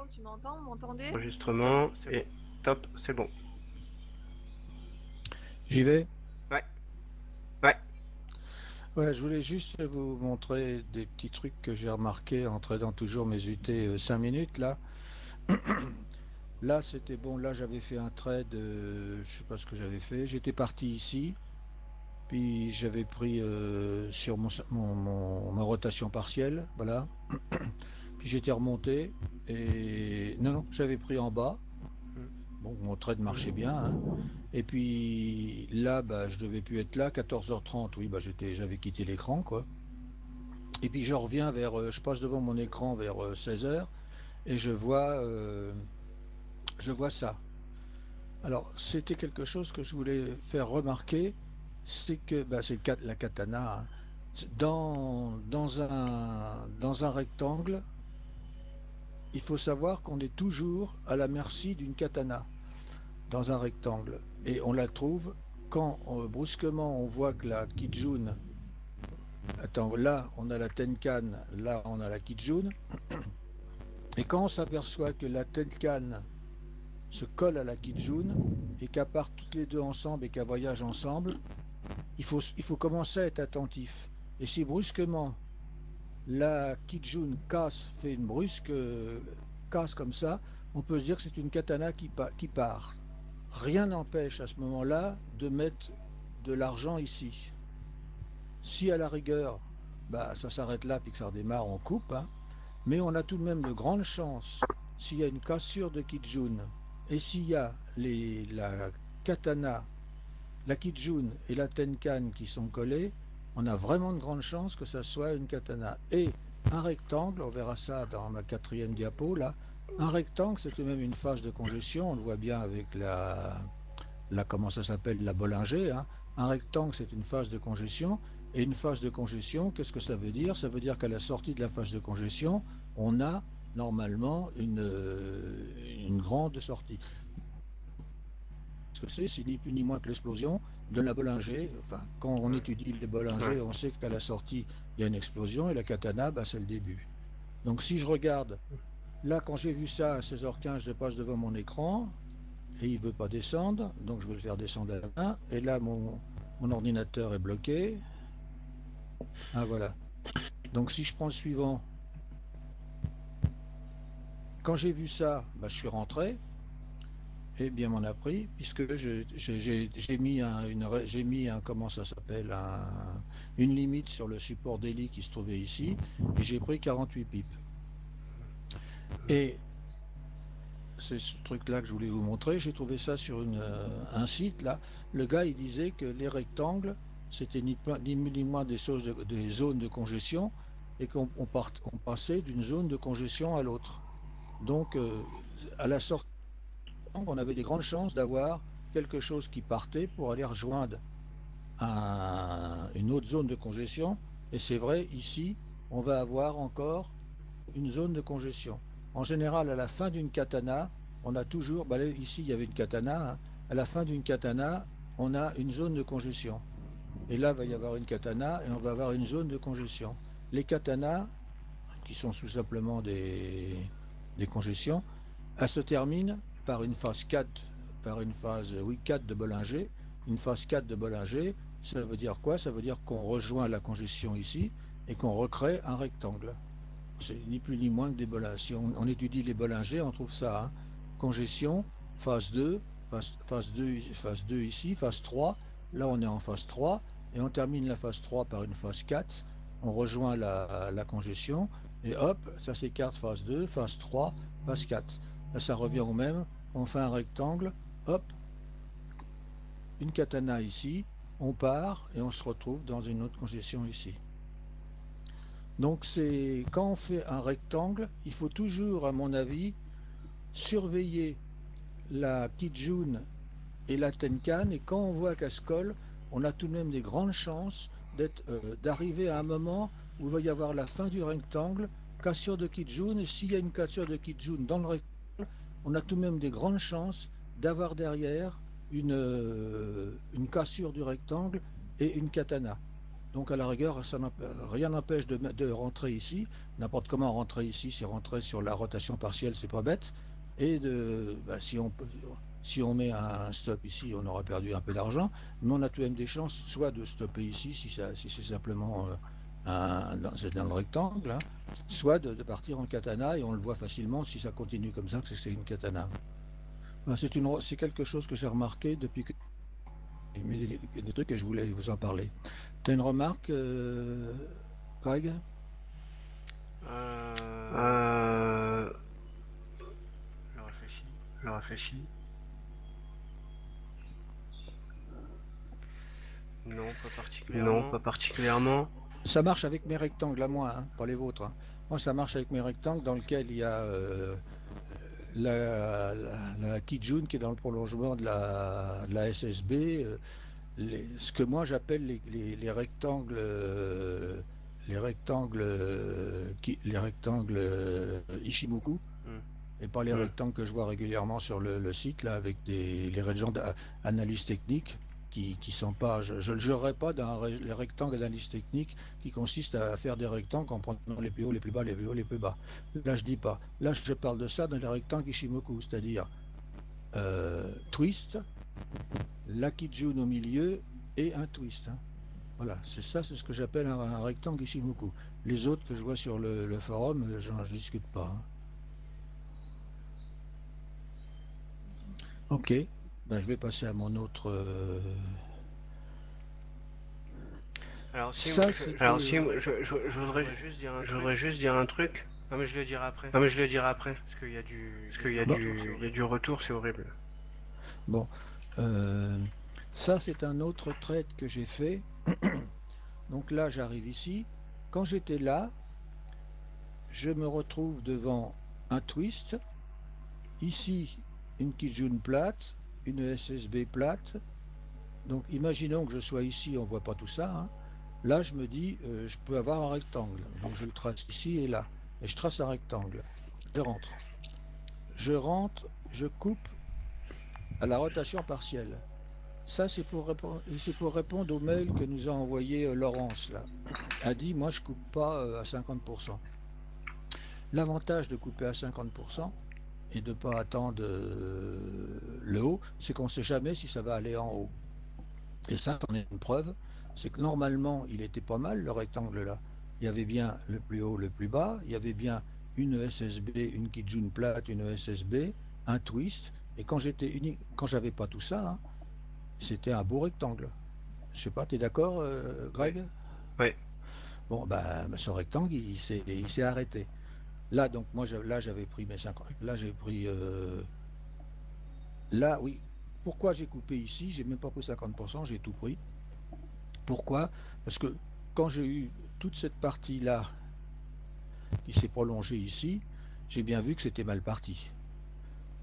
Ciao, tu m'entends? Vous m'entendez? Enregistrement C'est et bon. top, c'est bon. J'y vais. Ouais. Ouais, Voilà, je voulais juste vous montrer des petits trucs que j'ai remarqués en tradant toujours mes UT 5 minutes là. Là, c'était bon. Là, j'avais fait un trade, je sais pas ce que j'avais fait. J'étais parti ici, puis j'avais pris sur ma rotation partielle, voilà. Puis j'étais remonté et non, non, j'avais pris en bas. Mm. Bon, mon trade marchait bien, hein. Et puis là, bah, je devais plus être là. 14h30, oui, bah, j'avais quitté l'écran, quoi. Et puis je reviens je passe devant mon écran vers 16h et je vois ça. Alors c'était quelque chose que je voulais faire remarquer, c'est que bah, c'est la katana, hein. Dans un rectangle, il faut savoir qu'on est toujours à la merci d'une katana dans un rectangle. Et on la trouve quand brusquement on voit que la Kijun, attends, là on a la Tenkan, là on a la Kijun. Et quand on s'aperçoit que la Tenkan se colle à la Kijun et qu'elles partent toutes les deux ensemble et qu'elles voyagent ensemble, il faut commencer à être attentif. Et si brusquement la Kijun fait une brusque casse comme ça, on peut se dire que c'est une katana qui part. Rien n'empêche à ce moment-là de mettre de l'argent ici. Si à la rigueur, bah, ça s'arrête là puis que ça redémarre, on coupe, hein. Mais on a tout de même de grandes chances, s'il y a une cassure de Kijun, et s'il y a la katana, la Kijun et la Tenkan qui sont collées, on a vraiment de grandes chances que ça soit une katana. Et un rectangle, on verra ça dans ma quatrième diapo, là, un rectangle, c'est tout de même une phase de congestion, on le voit bien avec comment ça s'appelle, la Bollinger, hein. Un rectangle, c'est une phase de congestion. Et une phase de congestion, qu'est-ce que ça veut dire? Ça veut dire qu'à la sortie de la phase de congestion, on a normalement une grande sortie. Ce que c'est ni plus ni moins que l'explosion de la Bollinger. Enfin, quand on Ouais. étudie les ouais. Bollinger, on sait qu'à la sortie, il y a une explosion et la katana, bah, c'est le début. Donc si je regarde, là, quand j'ai vu ça à 16h15, je passe devant mon écran, et il ne veut pas descendre, donc je vais le faire descendre à la main. Et là, mon ordinateur est bloqué. Ah voilà. Donc si je prends le suivant, quand j'ai vu ça, bah, je suis rentré. Et bien m'en a pris, puisque j'ai mis un, comment ça s'appelle, une limite sur le support daily qui se trouvait ici, et j'ai pris 48 pips. Et c'est ce truc-là que je voulais vous montrer. J'ai trouvé ça sur un site là. Le gars il disait que les rectangles c'était ni moins des zones de congestion et qu'on passait d'une zone de congestion à l'autre. Donc à la sortie, on avait des grandes chances d'avoir quelque chose qui partait pour aller rejoindre une autre zone de congestion. Et c'est vrai, ici, on va avoir encore une zone de congestion. En général, à la fin d'une katana, on a toujours, bah là, ici il y avait une katana, hein. À la fin d'une katana, on a une zone de congestion. Et là, il va y avoir une katana et on va avoir une zone de congestion. Les katanas, qui sont tout simplement des congestions, elles se terminent par une phase 4, par une phase, oui, 4 de Bollinger. Une phase 4 de Bollinger, ça veut dire quoi? Ça veut dire qu'on rejoint la congestion ici et qu'on recrée un rectangle. C'est ni plus ni moins que des Bollinger. Si on étudie les Bollinger, on trouve ça, hein. Congestion, phase 2, phase 2 ici, phase 3. Là, on est en phase 3 et on termine la phase 3 par une phase 4. On rejoint la congestion et hop, ça s'écarte phase 2, phase 3, phase 4. Là, ça revient au même. On fait un rectangle, hop, une katana ici, on part et on se retrouve dans une autre congestion ici. Donc c'est quand on fait un rectangle, il faut toujours, à mon avis, surveiller la Kijun et la Tenkan, et quand on voit qu'elles se collent, on a tout de même des grandes chances d'arriver à un moment où il va y avoir la fin du rectangle, cassure de Kijun, et s'il y a une cassure de Kijun dans le rectangle, on a tout de même des grandes chances d'avoir derrière une cassure du rectangle et une katana. Donc à la rigueur, rien n'empêche de rentrer ici. N'importe comment rentrer ici, c'est rentrer sur la rotation partielle, c'est pas bête. Et si on met un stop ici, on aura perdu un peu d'argent, mais on a tout de même des chances soit de stopper ici, si c'est simplement c'est dans le rectangle, hein, soit de partir en katana, et on le voit facilement si ça continue comme ça, que c'est une katana. Ben, c'est quelque chose que j'ai remarqué depuis que des trucs que je voulais vous en parler. T'as une remarque, Greg? Euh, Euh, je réfléchis. je réfléchis. Non, pas Non, particulièrement. pas particulièrement. Ça marche avec mes rectangles à moi, hein, pas les vôtres, hein. Moi, ça marche avec mes rectangles dans lesquels il y a la Kijun qui est dans le prolongement de la SSB. Ce que moi j'appelle les rectangles, les rectangles Ishimoku, Hmm. et pas les Hmm. rectangles que je vois régulièrement sur le site, là, avec les gens d'analyse technique qui sont pas. Je ne le jurerai pas dans les rectangles d'analyse technique qui consistent à faire des rectangles en prenant les plus hauts, les plus bas, les plus hauts, les plus bas. Là, je dis pas. Là, je parle de ça dans les rectangles Ishimoku, c'est-à-dire twist, l'Akijun au milieu et un twist, hein. Voilà, c'est ce que j'appelle un rectangle Ishimoku. Les autres que je vois sur le forum, je ne discute pas, hein. Ok, ben, je vais passer à mon autre. Alors, si, Ça, Alors c'était. si, je voudrais juste dire un je voudrais truc. juste dire un truc. Non, mais je le dirai après. Non mais je le dirai après. Parce qu'il y a Parce il y a qu'il du y a Bon, retour, c'est il y a horrible. du retour, c'est horrible. bon. Ça, c'est un autre trade que j'ai fait. Donc là, j'arrive ici. Quand j'étais là, je me retrouve devant un twist. Ici, une Kijun plate, une SSB plate. Donc imaginons que je sois ici, on ne voit pas tout ça, hein. Là, je me dis, je peux avoir un rectangle. Donc je le trace ici et là. Et je trace un rectangle. Je rentre. Je rentre, je coupe à la rotation partielle. Ça, c'est pour répondre au mail que nous a envoyé Laurence, là. A dit, moi, je coupe pas à 50%. L'avantage de couper à 50% et de ne pas attendre le haut, c'est qu'on ne sait jamais si ça va aller en haut. Et ça, c'en est une preuve, c'est que normalement, il était pas mal, le rectangle là. Il y avait bien le plus haut, le plus bas, il y avait bien une SSB, une Kijun plate, une SSB, un twist, et quand j'avais pas tout ça, hein, c'était un beau rectangle. Je sais pas, tu es d'accord, Ouais. Greg? Ouais. Bon, bah, ce rectangle, il s'est arrêté. Là, donc, moi, là, j'avais pris mes 50. Là, j'ai pris. Là, oui. Pourquoi j'ai coupé ici? J'ai même pas pris 50%, j'ai tout pris. Pourquoi? Parce que quand j'ai eu toute cette partie-là qui s'est prolongée ici, j'ai bien vu que c'était mal parti.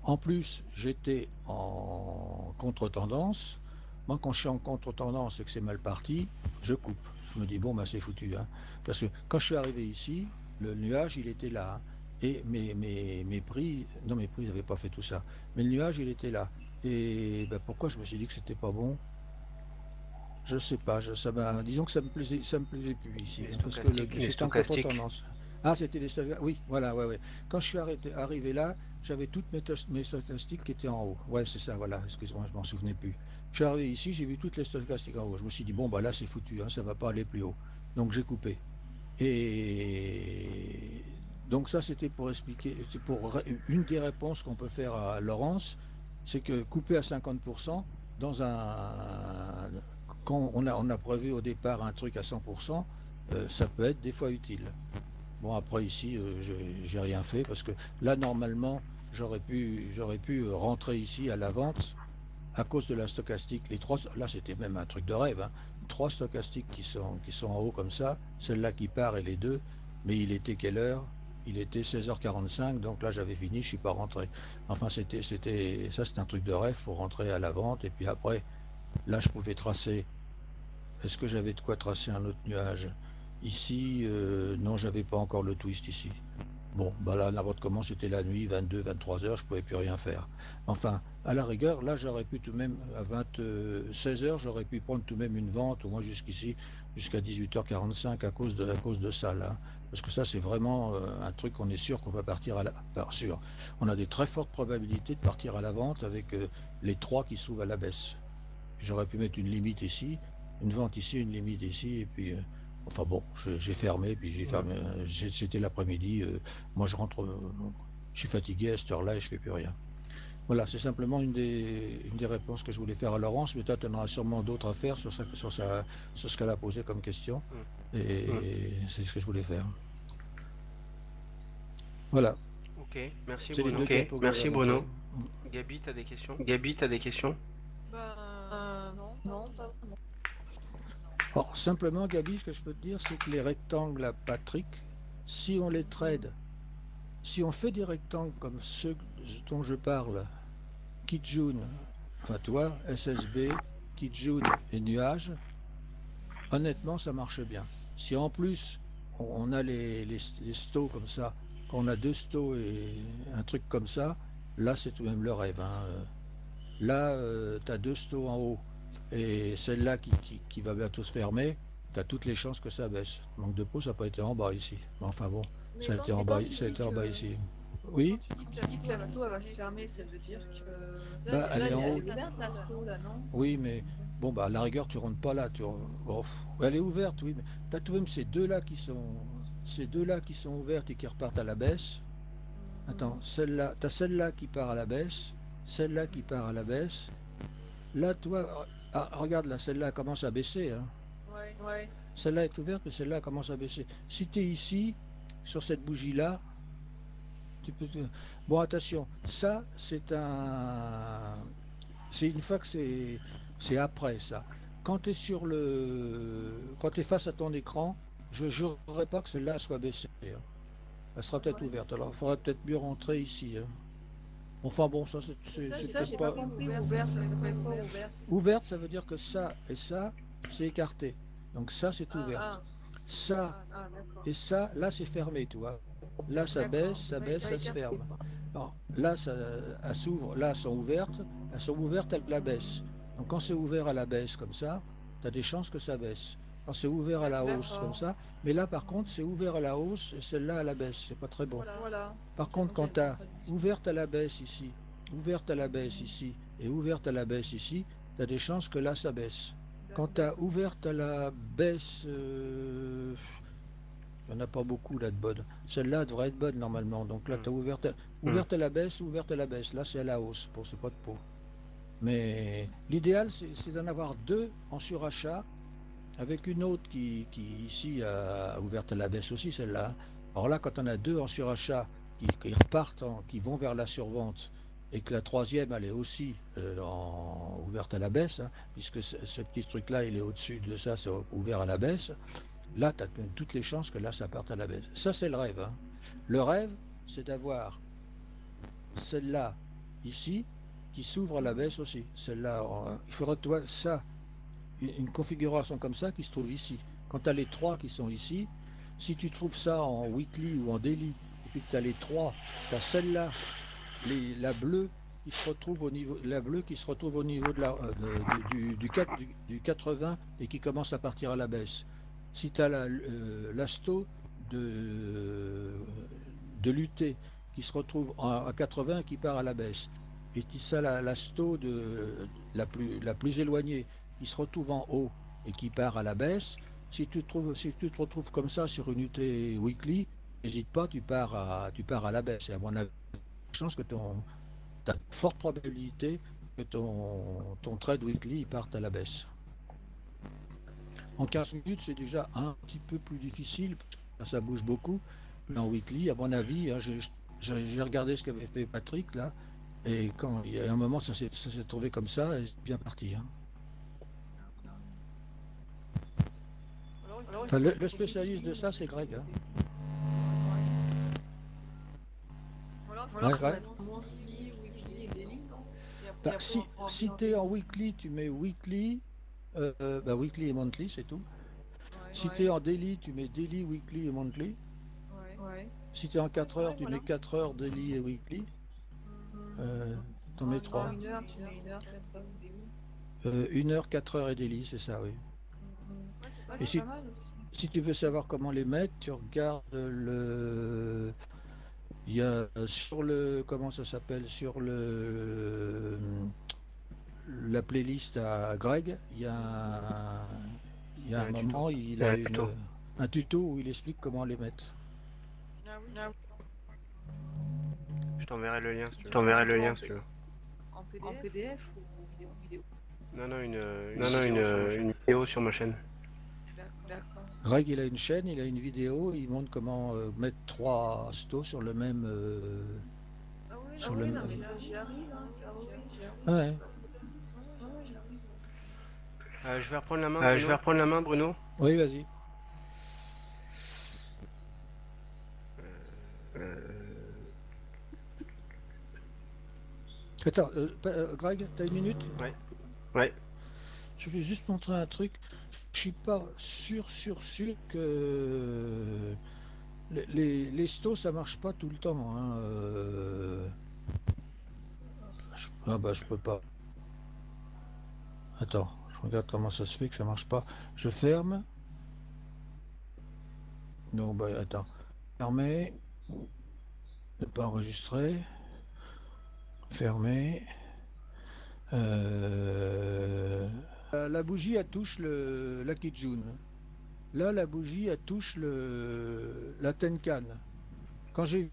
En plus, j'étais en contre-tendance. Moi, quand je suis en contre-tendance et que c'est mal parti, je coupe. Je me dis, bon, bah, c'est foutu, hein. Parce que quand je suis arrivé ici, le nuage, il était là, hein. Et mes prix, non, mes prix, ils n'avaient pas fait tout ça. Mais le nuage, il était là. Et bah, pourquoi je me suis dit que c'était pas bon? Je sais pas, disons que ça me plaisait plus ici, Les hein, parce que stochastiques. Les c'était en stochastiques. contre-tendance. Ah, c'était les stochastiques. Oui, voilà, ouais, ouais. Quand je suis arrivé là, j'avais toutes mes stochastiques qui étaient en haut. Ouais, c'est ça, voilà. Excuse-moi, je m'en souvenais plus. Je suis arrivé ici, j'ai vu toutes les stochastiques en haut. Je me suis dit, bon, bah là, c'est foutu, hein, ça va pas aller plus haut. Donc j'ai coupé. Et donc ça, c'était pour expliquer, c'est pour une des réponses qu'on peut faire à Laurence, c'est que couper à 50% dans un quand on a prévu au départ un truc à 100%, ça peut être des fois utile. Bon, après ici, j'ai rien fait parce que là, normalement, j'aurais pu rentrer ici à la vente à cause de la stochastique. Là, c'était même un truc de rêve, hein. Trois stochastiques qui sont en haut comme ça, celle-là qui part et les deux. Mais il était quelle heure? Il était 16h45, donc là j'avais fini, je suis pas rentré. Enfin, ça, c'est un truc de rêve, faut rentrer à la vente et puis après, là, je pouvais tracer. Est-ce que j'avais de quoi tracer un autre nuage? Ici, non, j'avais pas encore le twist ici. Bon, bah là, n'importe comment, c'était la nuit, 22, 23 heures, je pouvais plus rien faire. Enfin, à la rigueur, là, j'aurais pu tout de même, à 16 heures, j'aurais pu prendre tout de même une vente, au moins jusqu'ici, jusqu'à 18h45 à cause de ça, là. Parce que ça, c'est vraiment un truc qu'on est sûr qu'on va partir à la... Enfin, sûr, on a des très fortes probabilités de partir à la vente avec les trois qui s'ouvrent à la baisse. J'aurais pu mettre une limite ici, une vente ici, une limite ici, et puis... enfin bon, j'ai fermé, puis j'ai fermé. C'était l'après-midi. Moi, je suis fatigué à cette heure-là et je fais plus rien. Voilà, c'est simplement une des réponses que je voulais faire à Laurence, mais toi, tu en auras sûrement d'autres à faire sur ce qu'elle a posé comme question. Et c'est ce que je voulais faire. Voilà, Ok, merci c'est les Bruno. deux Ok, topo que j'avais merci à montrer. Bruno. Gabi, t'as des questions? Gabi, t'as des questions? Non, pas vraiment. Or, simplement, Gabi, ce que je peux te dire, c'est que les rectangles à Patrick, si on les trade, si on fait des rectangles comme ceux dont je parle, Kijun, enfin toi, SSB, Kijun et Nuage, honnêtement, ça marche bien. Si en plus on a les stos comme ça, quand on a deux stos et un truc comme ça, là c'est tout de même le rêve, hein. Là, tu as deux stos en haut et celle-là qui va bientôt se fermer, tu as toutes les chances que ça baisse. Manque de peau, ça n'a pas été en bas ici. Mais enfin bon, Mais ça a été quand, en mais bas, quand tu ça a dis été en bas que ici. Oui, quand tu dis que l'asto elle va se fermer, ça veut dire que bah elle est en elle haut. est ouverte l'asto là, non? Oui, mais bon, bah, à la rigueur, tu rentres pas là. Bon, elle est ouverte, oui, mais tu as tout de même ces deux-là qui sont ouvertes et qui repartent à la baisse. Attends, celle-là, tu as celle-là qui part à la baisse, celle-là qui part à la baisse. Là, toi, regarde là, celle-là commence à baisser, hein. Ouais. Celle-là est ouverte, mais celle-là commence à baisser. Si tu es ici, sur cette bougie-là, tu peux. Bon, attention, ça, c'est une fois que c'est après ça. Quand tu es quand tu es face à ton écran, je ne jurerai pas que celle-là soit baissée, hein. Elle sera peut-être ouverte. Alors, il faudrait peut-être mieux rentrer ici, hein. Enfin bon, ça Et c'est ça, peut-être j'ai pas pas. compris. Ouverte, ça s'appelle quoi ouverte? Ouverte, ça veut dire que ça et ça, c'est écarté. Donc ça, c'est ouverte. Ça D'accord. et ça, là, c'est fermé, tu vois. Là, D'accord. ça se ferme. Alors, là, ça, elles s'ouvrent, là, elles sont ouvertes à la baisse. Donc, quand c'est ouvert à la baisse comme ça, tu as des chances que ça baisse. Quand c'est ouvert à la hausse comme ça, mais là, par contre, c'est ouvert à la hausse et celle-là à la baisse. C'est pas très bon. Voilà. Par contre, quand tu as ouverte à la baisse ici, ouverte à la baisse ici et ouverte à la baisse ici, tu as des chances que là, ça baisse. Quand tu as ouverte à la baisse, il n'y en a pas beaucoup là de bonnes. Celle-là devrait être bonne normalement. Donc là, tu as ouverte à la baisse, ouverte à la baisse. Là, c'est à la hausse. Bon, c'est pas de peau. Mais l'idéal, c'est d'en avoir deux en surachat, avec une autre qui ici a ouverte à la baisse aussi, celle-là. Alors là, quand on a deux en surachat qui repartent, qui vont vers la survente, et que la troisième, elle est aussi ouverte à la baisse, hein, puisque ce petit truc-là, il est au-dessus de ça, c'est ouvert à la baisse. Là, tu as toutes les chances que là, ça parte à la baisse. Ça, c'est le rêve, hein. Le rêve, c'est d'avoir celle-là, ici, qui s'ouvre à la baisse aussi. Celle-là, il faudrait, toi, ça, une configuration comme ça qui se trouve ici. Quand tu as les trois qui sont ici, si tu trouves ça en weekly ou en daily, et puis que tu as les trois, tu as celle-là, la bleue, qui se retrouve au niveau, la bleue qui se retrouve au niveau du 80 et qui commence à partir à la baisse. Si tu as l'asto de l'UT qui se retrouve à 80 et qui part à la baisse, et tu as l'asto la plus éloignée qui se retrouve en haut et qui part à la baisse, si tu te retrouves comme ça sur une UT weekly, n'hésite pas, tu pars à la baisse. Et à mon avis, chance que tu as de fortes probabilités que ton trade weekly parte à la baisse. En 15 minutes, c'est déjà un petit peu plus difficile, parce que ça bouge beaucoup. Mais en weekly, à mon avis, hein, j'ai regardé ce qu'avait fait Patrick là, et quand il y a un moment, ça s'est trouvé comme ça, et c'est bien parti, hein. Alors, il Enfin, faudrait que le tu spécialiste de utilises ça, c'est Greg, hein. voilà, Ouais, faut ouais. mettre monthly, weekly et daily, non? Et Bah, après, on si en tu es en daily. weekly, tu mets weekly, bah, weekly et monthly, c'est tout. Si tu es Ouais. en daily, tu mets daily, weekly et monthly. Ouais. Si tu es en 4 heures, Ouais, tu voilà. mets 4 heures daily et weekly. T'en mets En 3. 1 heure, tu mets 1 heure, 4 heures, vidéo. 1 heure, 4 heures et daily, c'est ça, oui. Ouais, Et c'est si, pas mal aussi. si tu veux savoir comment les mettre, tu regardes il y a sur le, comment ça s'appelle, sur la playlist à Greg, il y a un Un tuto. moment, il Il y a a un tuto. un tuto où il explique comment les mettre. Ah oui. Je t'enverrai le lien si tu Je veux. t'enverrai le lien si tu veux. En PDF ou vidéo? Non, une Non, vidéo sur ma une chaîne. vidéo sur ma chaîne. D'accord. Greg, il a une chaîne, il a une vidéo, il montre comment mettre 3 stos sur le même. Ah oui, Sur non, le oui, même- non, mais ça, j'y arrive, hein. Ça, oui, j'y arrive. Ah ouais. Ouais, ouais, j'y arrive. Je vais reprendre la main, Je vais Bruno. reprendre la main, Bruno. Oui, vas-y. Attends, Greg, t'as une minute? Ouais. Ouais. Je vais juste montrer un truc. Je suis pas sûr que les stos ça marche pas tout le temps, hein. Ah bah je peux pas. Attends, je regarde comment ça se fait que ça marche pas. Je ferme. Non, bah attends. Fermer. Ne pas enregistrer. Fermer. La bougie elle touche la Kijun. Là la bougie elle touche la Tenkan. Quand j'ai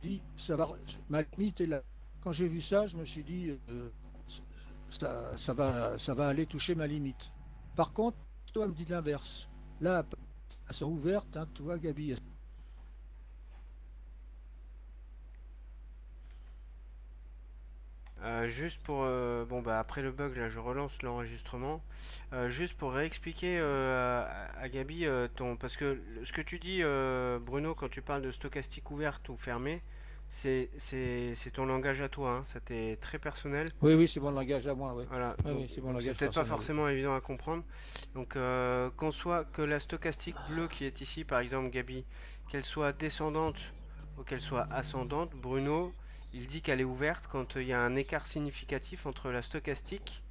dit ça va, ma limite est là. Quand j'ai vu ça, je me suis dit ça va aller toucher ma limite. Par contre, toi me dis l'inverse. Là, elles sont ouvertes, hein, tu vois, Gabi. Juste pour bon bah après le bug là je relance l'enregistrement. Juste pour réexpliquer à Gabi ton parce que ce que tu dis Bruno quand tu parles de stochastique ouverte ou fermée c'est ton langage à toi hein, ça t'est très personnel. Oui, oui, c'est mon langage à moi, oui. Voilà, Oui, oui, c'est mon donc c'est langage peut-être pas personnel. forcément évident à comprendre. Donc qu'on soit que la stochastique bleue qui est ici, par exemple Gabi, qu'elle soit descendante ou qu'elle soit ascendante, Bruno, il dit qu'elle est ouverte quand il y a un écart significatif entre la stochastique,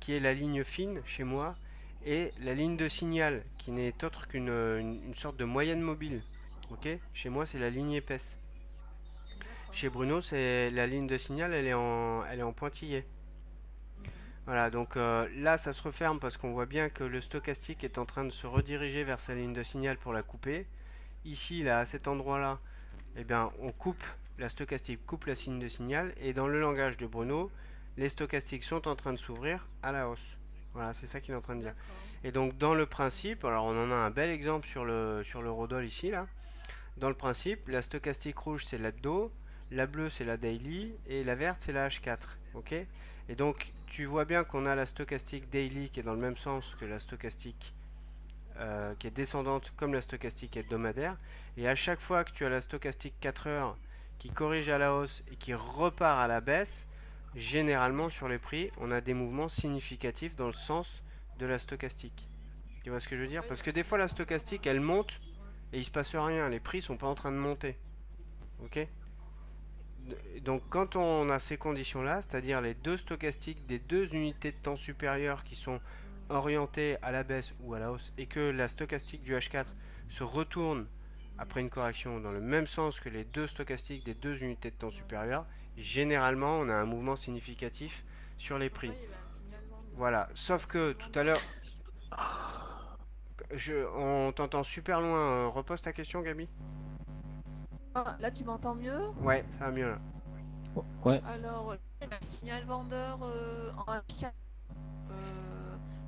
qui est la ligne fine chez moi, et la ligne de signal, qui n'est autre qu'une sorte de moyenne mobile. Ok. Chez moi, c'est la ligne épaisse. Chez Bruno, c'est la ligne de signal, elle est en pointillé. Voilà, donc là ça se referme parce qu'on voit bien que le stochastique est en train de se rediriger vers sa ligne de signal pour la couper. Ici, là, à cet endroit-là, eh bien, on coupe, la stochastique coupe la ligne de signal, et dans le langage de Bruno, les stochastiques sont en train de s'ouvrir à la hausse. Voilà, c'est ça qu'il est en train de dire. Et donc dans le principe, alors on en a un bel exemple sur le Rodol ici, là. Dans le principe, la stochastique rouge c'est l'hebdo, la bleue c'est la daily et la verte c'est la H4. Ok. Et donc tu vois bien qu'on a la stochastique daily qui est dans le même sens que la stochastique qui est descendante comme la stochastique hebdomadaire. Et à chaque fois que tu as la stochastique 4 heures qui corrige à la hausse et qui repart à la baisse, généralement sur les prix, on a des mouvements significatifs dans le sens de la stochastique. Tu vois ce que je veux dire? Parce que des fois la stochastique elle monte et il se passe rien, les prix sont pas en train de monter. Ok. Donc quand on a ces conditions-là, c'est-à-dire les deux stochastiques des deux unités de temps supérieures qui sont orientées à la baisse ou à la hausse, et que la stochastique du H4 se retourne après une correction dans le même sens que les deux stochastiques des deux unités de temps supérieures, généralement on a un mouvement significatif sur les prix. Voilà, sauf que tout à l'heure, on t'entend super loin. Repose ta question, Gabi. Ah, là, tu m'entends mieux? Ouais, ça va mieux là. Ouais. Alors, il y a un signal vendeur en H4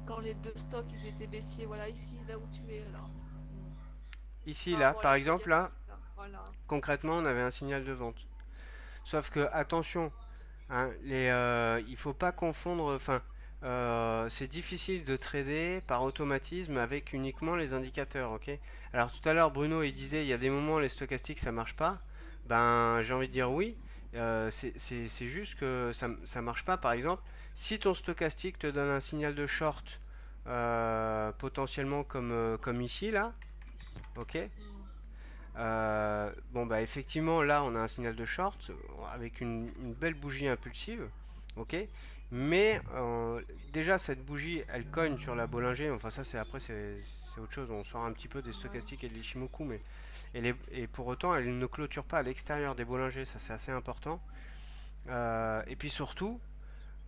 quand les deux stocks ils étaient baissiers. Voilà, ici, là où tu es, là. Ici, Ah, là, voilà, par exemple, là, Voilà. concrètement, on avait un signal de vente. Sauf que, attention, hein, il faut pas confondre. Enfin, c'est difficile de trader par automatisme avec uniquement les indicateurs, ok? Alors tout à l'heure, Bruno, il disait, il y a des moments les stochastiques ça marche pas. Ben, j'ai envie de dire oui. C'est juste que ça marche pas. Par exemple, si ton stochastique te donne un signal de short, potentiellement comme ici là, ok? Bon bah effectivement là on a un signal de short avec une belle bougie impulsive, ok, mais déjà cette bougie elle cogne sur la Bollinger, enfin ça c'est après c'est autre chose, on sort un petit peu des Ouais. stochastiques et de l'Ishimoku, mais et pour autant elle ne clôture pas à l'extérieur des Bollinger, ça c'est assez important. Et puis surtout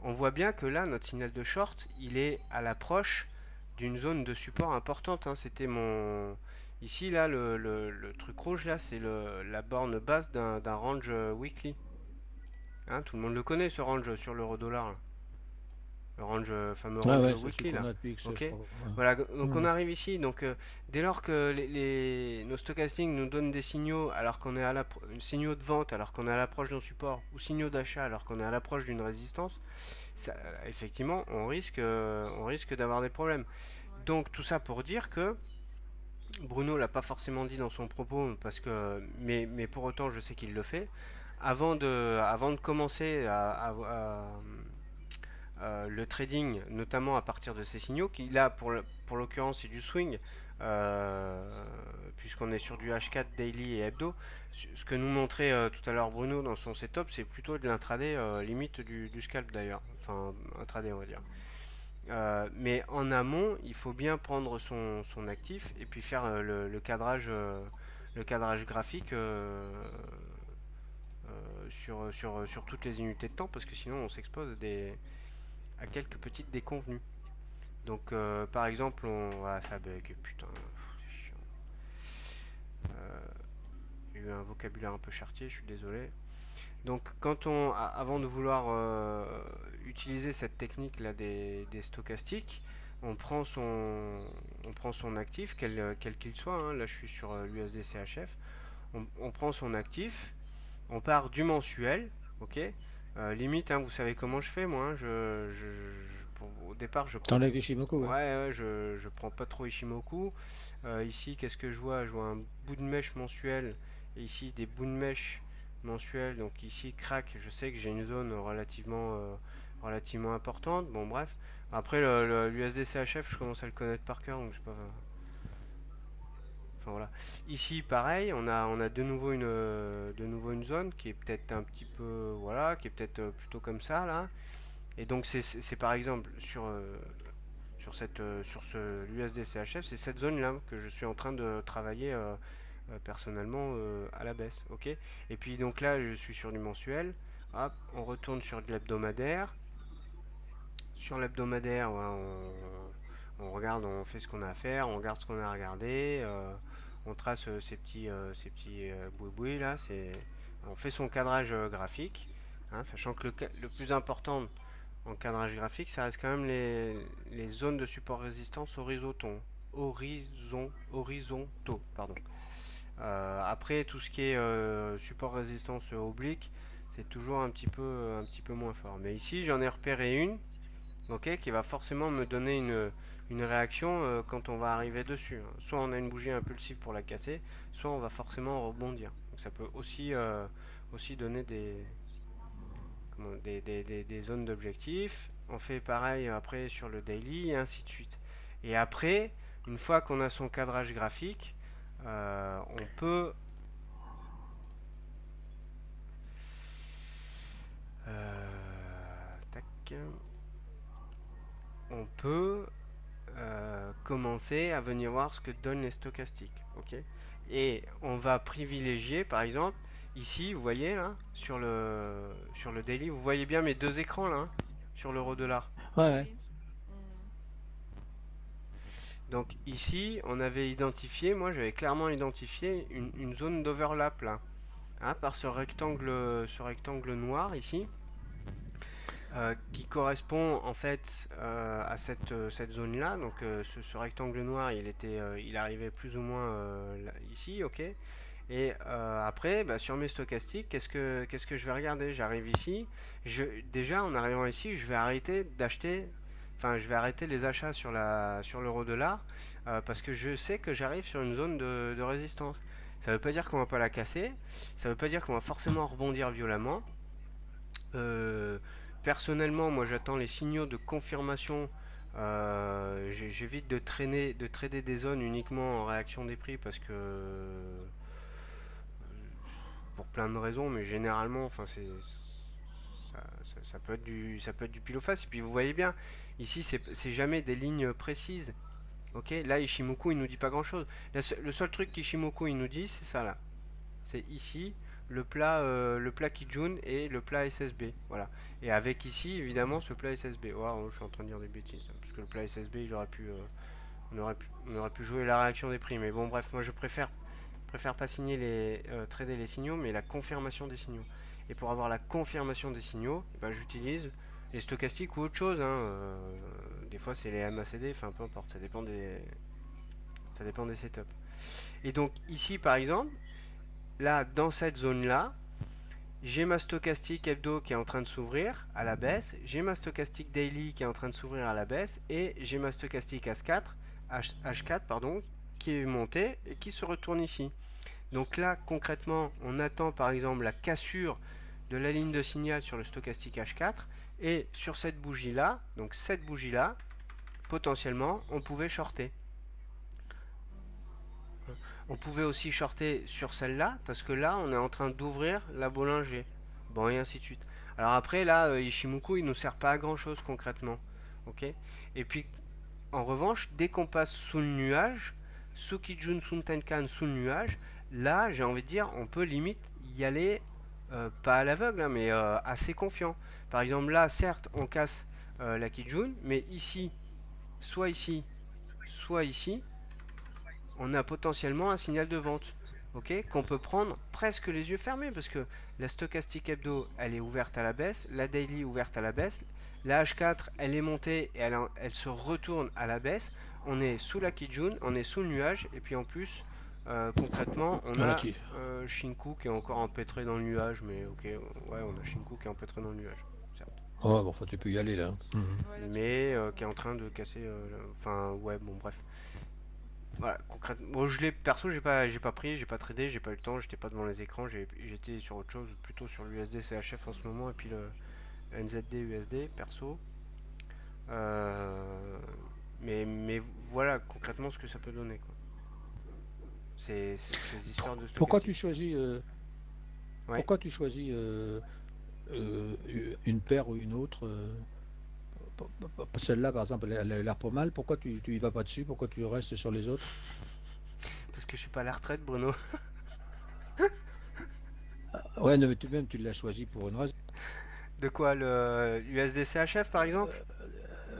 on voit bien que là notre signal de short il est à l'approche d'une zone de support importante, hein. C'était mon ici là le truc rouge là c'est la borne basse d'un range weekly, hein. Tout le monde le connaît ce range sur l'euro dollar, le range fameux Ouais, range ouais, c'est celui weekly qu'on là, a depuis X, je ok. crois. Ouais. Voilà, donc on Hmm. arrive ici, donc dès lors que nos stochastiques nous donnent des signaux alors qu'on est signaux de vente alors qu'on est à l'approche d'un support, ou signaux d'achat alors qu'on est à l'approche d'une résistance, ça, effectivement on risque d'avoir des problèmes. Ouais. Donc tout ça pour dire que Bruno l'a pas forcément dit dans son propos, mais pour autant je sais qu'il le fait. Avant de commencer le trading, notamment à partir de ces signaux, qui là pour l'occurrence c'est du swing, puisqu'on est sur du H4 daily et hebdo. Ce que nous montrait tout à l'heure Bruno dans son setup, c'est plutôt de l'intraday, limite du scalp d'ailleurs, enfin intraday on va dire. Mais en amont, il faut bien prendre son actif et puis faire le cadrage graphique sur toutes les unités de temps, parce que sinon on s'expose à quelques petites déconvenues. Donc par exemple, voilà, ça bug, putain, c'est chiant. J'ai eu un vocabulaire un peu chartier, je suis désolé. Donc avant de vouloir utiliser cette technique là des stochastiques, on prend son actif, quel qu'il soit, hein. Là je suis sur l'USD CHF, on prend son actif, on part du mensuel, ok. Limite, hein, vous savez comment je fais moi, hein, au départ je prends, T'enlèves Ishimoku, ouais, ouais. ouais, je prends pas trop Ishimoku. Ici qu'est-ce que je vois? Je vois un bout de mèche mensuel et ici des bouts de mèche mensuels. Donc ici crack, je sais que j'ai une zone relativement importante. Bon bref, après l'USD CHF je commence à le connaître par cœur, donc je sais pas. Enfin voilà. Ici, pareil, on a de nouveau une zone qui est peut-être un petit peu, voilà, qui est peut-être plutôt comme ça là. Et donc c'est par exemple sur ce l'USD CHF, c'est cette zone là que je suis en train de travailler personnellement à la baisse, ok. Et puis donc là, je suis sur du mensuel. Hop, on retourne sur de l'hebdomadaire. Sur l'hebdomadaire, ouais, on regarde, on fait ce qu'on a à faire, on regarde ce qu'on a à regarder, on trace ces petits boui là, on fait son cadrage graphique, hein, sachant que le plus important en cadrage graphique, ça reste quand même les zones de support résistance horizontaux, pardon. Après, tout ce qui est support résistance oblique, c'est toujours un petit peu moins fort. Mais ici, j'en ai repéré une, ok, qui va forcément me donner une réaction quand on va arriver dessus, hein. Soit on a une bougie impulsive pour la casser, soit on va forcément rebondir. Donc ça peut aussi donner des zones d'objectifs. On fait pareil après sur le daily et ainsi de suite. Et après, une fois qu'on a son cadrage graphique, on peut tac, on peut commencer à venir voir ce que donnent les stochastiques. Ok. Et on va privilégier, par exemple, ici, vous voyez là, sur le daily, vous voyez bien mes deux écrans là, hein, sur l'euro dollar. Ouais, ouais. Oui. Hmm. Donc ici, on avait identifié, moi j'avais clairement identifié une zone d'overlap là, hein, par ce rectangle noir ici, qui correspond en fait à cette zone-là. Donc ce rectangle noir, il arrivait plus ou moins ici, ok. Et après, bah, sur mes stochastiques, qu'est-ce que je vais regarder? J'arrive ici, déjà en arrivant ici, je vais arrêter d'acheter, enfin je vais arrêter les achats sur l'euro dollar, parce que je sais que j'arrive sur une zone de résistance. Ça ne veut pas dire qu'on va pas la casser, ça ne veut pas dire qu'on va forcément rebondir violemment. Euh, Personnellement, moi j'attends les signaux de confirmation. J'évite de trader des zones uniquement en réaction des prix, parce que pour plein de raisons, mais généralement, enfin, ça peut être du pile ou face. Et puis vous voyez bien, ici, c'est jamais des lignes précises. Ok, là, Ishimoku, il nous dit pas grand-chose. Le seul truc qu'Ishimoku, il nous dit, c'est ça là. C'est ici le plat Kijun et le plat SSB. Voilà. Et avec ici, évidemment, ce plat SSB. Oh, je suis en train de dire des bêtises. Parce que le plat SSB, on aurait pu jouer la réaction des prix. Mais bon, bref, moi je préfère pas signer trader les signaux, mais la confirmation des signaux. Et pour avoir la confirmation des signaux, eh ben, j'utilise les stochastiques ou autre chose. Hein. Des fois, c'est les MACD, enfin peu importe, ça dépend des setups. Et donc, ici, par exemple, là, dans cette zone-là, j'ai ma stochastique hebdo qui est en train de s'ouvrir à la baisse, j'ai ma stochastique daily qui est en train de s'ouvrir à la baisse, et j'ai ma stochastique H4 pardon, qui est montée et qui se retourne ici. Donc là, concrètement, on attend par exemple la cassure de la ligne de signal sur le stochastique H4, et sur cette bougie-là, donc cette bougie-là, potentiellement, on pouvait shorter. On pouvait aussi shorter sur celle-là, parce que là, on est en train d'ouvrir la Bollinger. Bon, et ainsi de suite. Alors après, là, Ishimoku, il nous sert pas à grand-chose concrètement. Ok. Et puis, en revanche, dès qu'on passe sous le nuage, sous Kijun, sous Tenkan, sous le nuage, là, j'ai envie de dire, on peut limite y aller, pas à l'aveugle, hein, mais assez confiant. Par exemple, là, certes, on casse la Kijun, mais ici, soit ici, on a potentiellement un signal de vente, ok, qu'on peut prendre presque les yeux fermés, parce que la stochastique hebdo, elle est ouverte à la baisse, la daily ouverte à la baisse, la H4, elle est montée et elle se retourne à la baisse, on est sous la Kijun, on est sous le nuage, et puis en plus, concrètement, on Voilà a qui. Shinku qui est encore empêtré dans le nuage, mais ok, ouais, on a Shinku qui est empêtré dans le nuage, certes. Oh, bon, enfin, tu peux y aller là. Ouais, là, tu Mais qui est en train de casser, enfin, ouais, bon, bref. Voilà, concrètement, bon, perso, j'ai pas pris, j'ai pas tradé, j'ai pas eu le temps, j'étais pas devant les écrans, j'étais sur autre chose, plutôt sur l'USD CHF en ce moment et puis le NZD USD perso. Euh, mais voilà concrètement ce que ça peut donner quoi. Ces histoires de Pourquoi tu stochastique. choisis, Ouais. pourquoi tu choisis une paire ou une autre celle-là, par exemple, elle a l'air pas mal. Pourquoi tu y vas pas dessus? Pourquoi tu restes sur les autres? Parce que je suis pas à la retraite, Bruno. Ouais, non, mais même tu l'as choisi pour une raison. De quoi le USD CHF par exemple?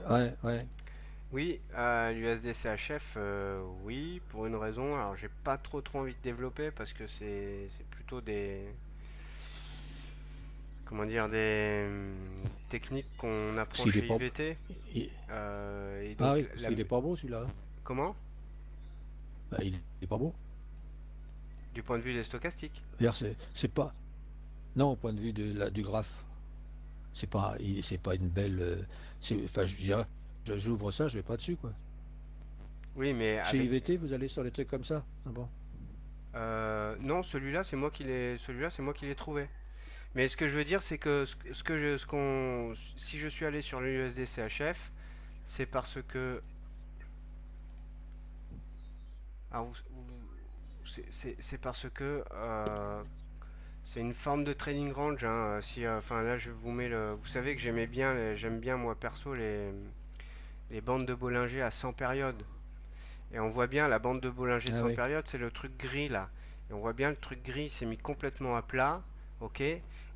Ouais, ouais. Oui, l'USD CHF, oui, pour une raison. Alors, j'ai pas trop envie de développer parce que c'est plutôt des, comment dire, des techniques qu'on apprend S'il est chez pas, IVT. il- Et ah donc, oui, parce qu'il est pas beau celui-là. comment? Bah, il est pas beau. Du point de vue des stochastiques. D'ailleurs, c'est pas. Non, au point de vue du graphe, c'est pas une belle. Enfin, je dirais, j'ouvre ça, je vais pas dessus quoi. Oui, mais Chez avec, IVT, vous allez sur les trucs comme ça. Ah bon. non, celui-là, c'est moi qui l'ai trouvé. Mais ce que je veux dire, c'est que si je suis allé sur le USD CHF, c'est parce que, alors c'est parce que c'est une forme de trading range. Hein. Si, enfin là, je vous mets le. Vous savez que j'aime bien moi perso les bandes de Bollinger à 100 périodes. Et on voit bien la bande de Bollinger Ah 100 oui. périodes, c'est le truc gris là. Et on voit bien le truc gris s'est mis complètement à plat, ok.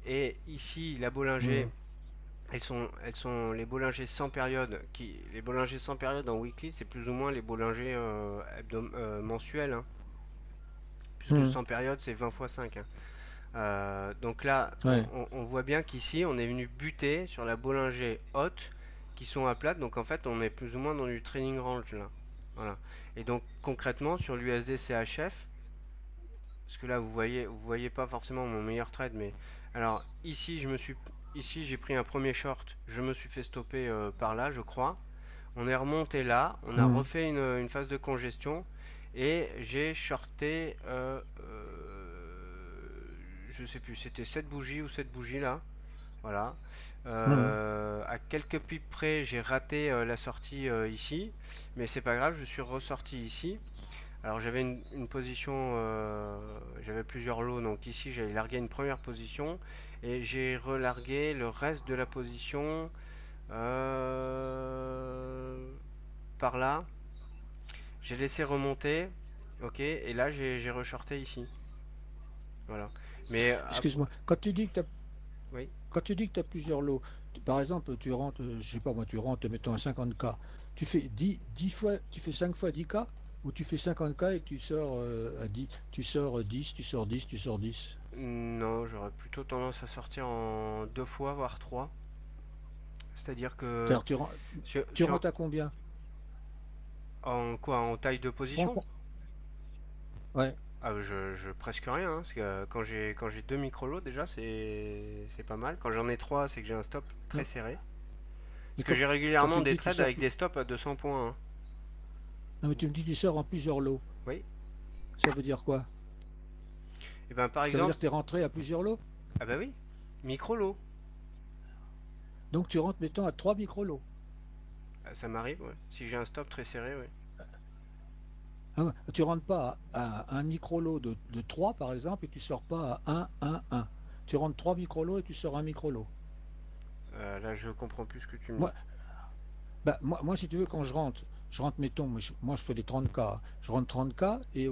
Et ici, la Bollinger, Mhm. les Bollinger 100 périodes, les Bollinger 100 périodes en weekly, c'est plus ou moins les Bollinger mensuels, hein. Puisque Mhm. 100 périodes, c'est 20 fois 5. Hein. Donc là, Ouais. on voit bien qu'ici, on est venu buter sur la Bollinger haute qui sont à plat. Donc en fait, on est plus ou moins dans du training range là. Voilà. Et donc concrètement, sur l'USD CHF, parce que là, vous voyez pas forcément mon meilleur trade, mais alors ici, j'ai pris un premier short. Je me suis fait stopper par là, je crois. On est remonté là, on a Mhm. refait une phase de congestion et j'ai shorté, je sais plus, c'était cette bougie ou cette bougie là. Voilà. Mhm. À quelques pips près, j'ai raté la sortie ici, mais c'est pas grave, je suis ressorti ici. Alors j'avais une position, j'avais plusieurs lots, donc ici j'ai largué une première position et j'ai relargué le reste de la position par là. J'ai laissé remonter, ok, et là j'ai reshorté ici. Voilà. Mais Excuse-moi, quand tu dis que tu as, oui. quand tu dis que tu as plusieurs lots, par exemple, tu rentres, je sais pas moi, tu rentres, mettons un 50K, tu fais 10 fois, tu fais 5 fois 10K, ou tu fais 50K et tu sors à 10, tu sors 10, tu sors 10, tu sors 10. Non, j'aurais plutôt tendance à sortir en deux fois, voire trois. C'est-à-dire que C'est-à-dire, tu sur, rentres à combien? en quoi, en taille de Tu position? rentres Ouais. Ah, presque rien, hein, parce que quand j'ai deux micro-lots déjà, c'est pas mal. Quand j'en ai trois, c'est que j'ai un stop très Non, serré. mais Parce que j'ai quand tu régulièrement me des dis tu trades sors, avec des stops à 200 points, hein. non, mais tu me dis tu sors en plusieurs lots. Oui. Ça veut dire quoi? Et ben par Ça veut dire exemple, que tu es rentré à plusieurs lots? ah bah oui, micro-lot. Donc tu rentres, mettons, à 3 micro-lots. Ah, ça m'arrive, ouais. Si j'ai un stop très serré, oui. Ah ouais, tu rentres pas à un micro-lot de 3, par exemple, et tu sors pas à 1. Tu rentres 3 micro-lots et tu sors un micro-lot. Là, je comprends plus ce que tu me dis. Moi, moi, si tu veux, quand je rentre, mettons, moi, je fais des 30K. Je rentre 30K et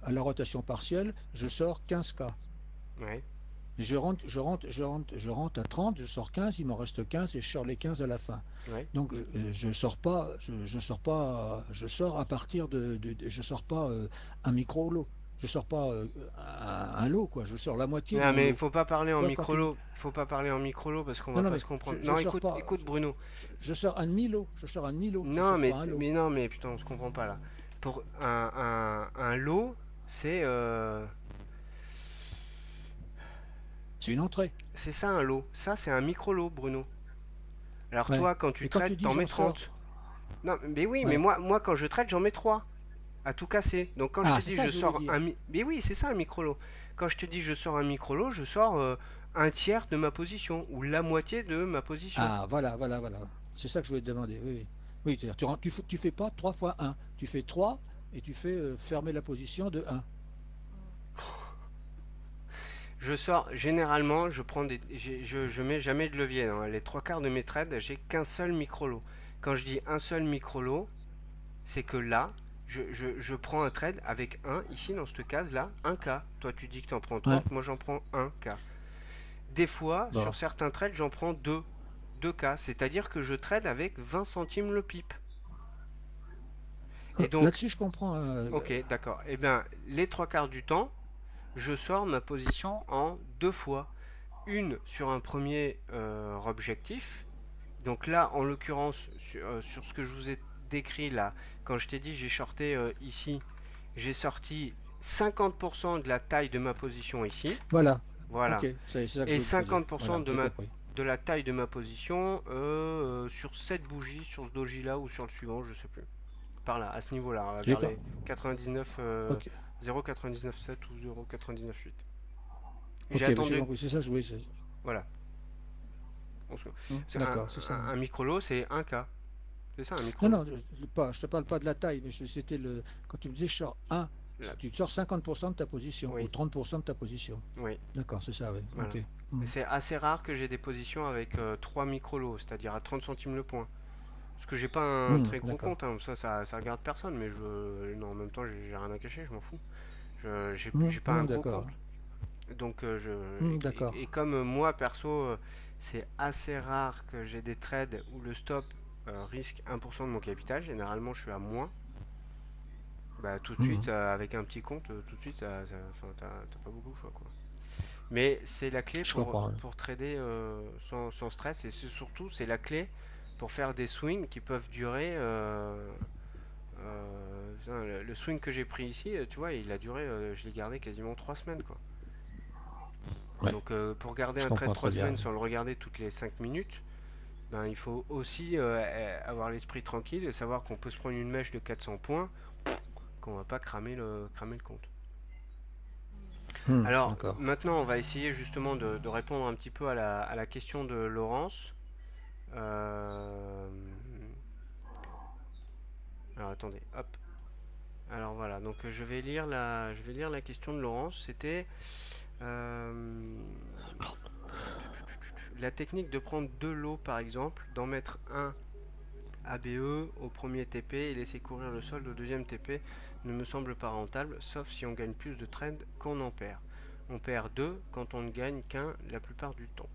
à la rotation partielle, je sors 15K. Ouais, Je rentre à 30, je sors 15, il m'en reste 15 et je sors les 15 à la fin. ouais. Donc je sors à partir je sors pas un micro lot, je sors pas un lot quoi, je sors la moitié de Non, mon mais lot. faut pas parler Tu en vois quand tu me, micro-lot. Faut pas parler en micro-lot parce qu'on non va non pas mais se je, comprendre. je Non, sors écoute, pas, écoute Bruno. je sors un demi lot, je sors un demi lot, je Non, sors pas un lot. mais non, mais putain, on se comprend pas là. Pour un lot, C'est une entrée. c'est ça un lot. Ça, c'est un micro-lot, Bruno. Alors Ouais. toi, quand tu Et quand tu traites, dis t'en mets j'en 30. sors, Non, mais oui, mais ouais. moi quand je traite, j'en mets 3 à tout casser. Donc quand je te Ah c'est dis ça je que je voulais sors dire. Mais oui, c'est ça un micro-lot. Quand je te dis je sors un micro-lot, je sors un tiers de ma position ou la moitié de ma position. Ah voilà. C'est ça que je voulais te demander. Oui oui. Oui, c'est-à-dire, tu fais pas 3 fois un, tu fais 3 et tu fais fermer la position de un. Je sors généralement, je mets jamais de levier. Dans les trois quarts de mes trades, j'ai qu'un seul micro-lot. Quand je dis un seul micro-lot, c'est que là, je prends un trade avec ici dans cette case-là, un K. Toi, tu dis que tu en prends Ouais. 30, moi j'en prends un K. Des fois, sur Bon. certains trades, j'en prends deux K. C'est-à-dire que je trade avec 20 centimes le pip. Et donc, Là-dessus, je comprends. ok, d'accord. Eh bien, les trois quarts du temps, je sors ma position en deux fois. Une sur un premier objectif. Donc là, en l'occurrence, sur ce que je vous ai décrit là, quand je t'ai dit j'ai shorté ici, j'ai sorti 50% de la taille de ma position ici. Voilà. Ok, Voilà. c'est ça que je Et voulais te poser. 50% Voilà, j'ai compris. de la taille de ma position sur cette bougie, sur ce doji là ou sur le suivant, je sais plus. Par là, à ce niveau-là, J'ai vers com- les 99, Ok, 0,99,7 ou 0,99,8. J'ai ok, mais j'ai attendu, compris. C'est ça que je voulais. voilà. D'accord, c'est ça. Un micro-lot, c'est un K. C'est ça, un Non, micro-lot. non, je te parle pas de la taille, mais c'était quand tu me disais je sors un, Là, tu sors 50% de ta position ou oui, 30% de ta position. oui, D'accord, c'est ça, oui. voilà. Ok. Hmm. C'est assez rare que j'ai des positions avec 3 micro-lots, c'est-à-dire à 30 centimes le point. Parce que j'ai pas un très gros D'accord. compte, hein, ça regarde personne, mais non, en même temps, j'ai rien à cacher, je m'en fous. J'ai pas un Non, gros d'accord. compte. Donc, D'accord. et comme moi, perso, c'est assez rare que j'ai des trades où le stop risque 1% de mon capital. Généralement, je suis à moins. Bah, tout de suite, Hmm. avec un petit compte, tout de suite, enfin, t'as pas beaucoup de choix, quoi. Mais c'est la clé Je comprends. Ouais. pour trader sans stress et surtout, c'est la clé pour faire des swings qui peuvent durer. Le swing que j'ai pris ici, tu vois, il a duré, je l'ai gardé quasiment 3 semaines, quoi. Ouais, Donc, pour garder je un trade comprends 3 très bien. semaines sans le regarder toutes les 5 minutes, ben, il faut aussi avoir l'esprit tranquille et savoir qu'on peut se prendre une mèche de 400 points, qu'on va pas cramer le compte. Alors D'accord. maintenant, on va essayer justement de répondre un petit peu à la question de Laurence. Euh, Alors attendez, hop. Alors voilà, donc je vais lire la question de Laurence. C'était la technique de prendre deux lots par exemple, d'en mettre un ABE au premier TP et laisser courir le solde au deuxième TP ne me semble pas rentable, sauf si on gagne plus de trades qu'on en perd. On perd 2 quand on ne gagne qu'un la plupart du temps.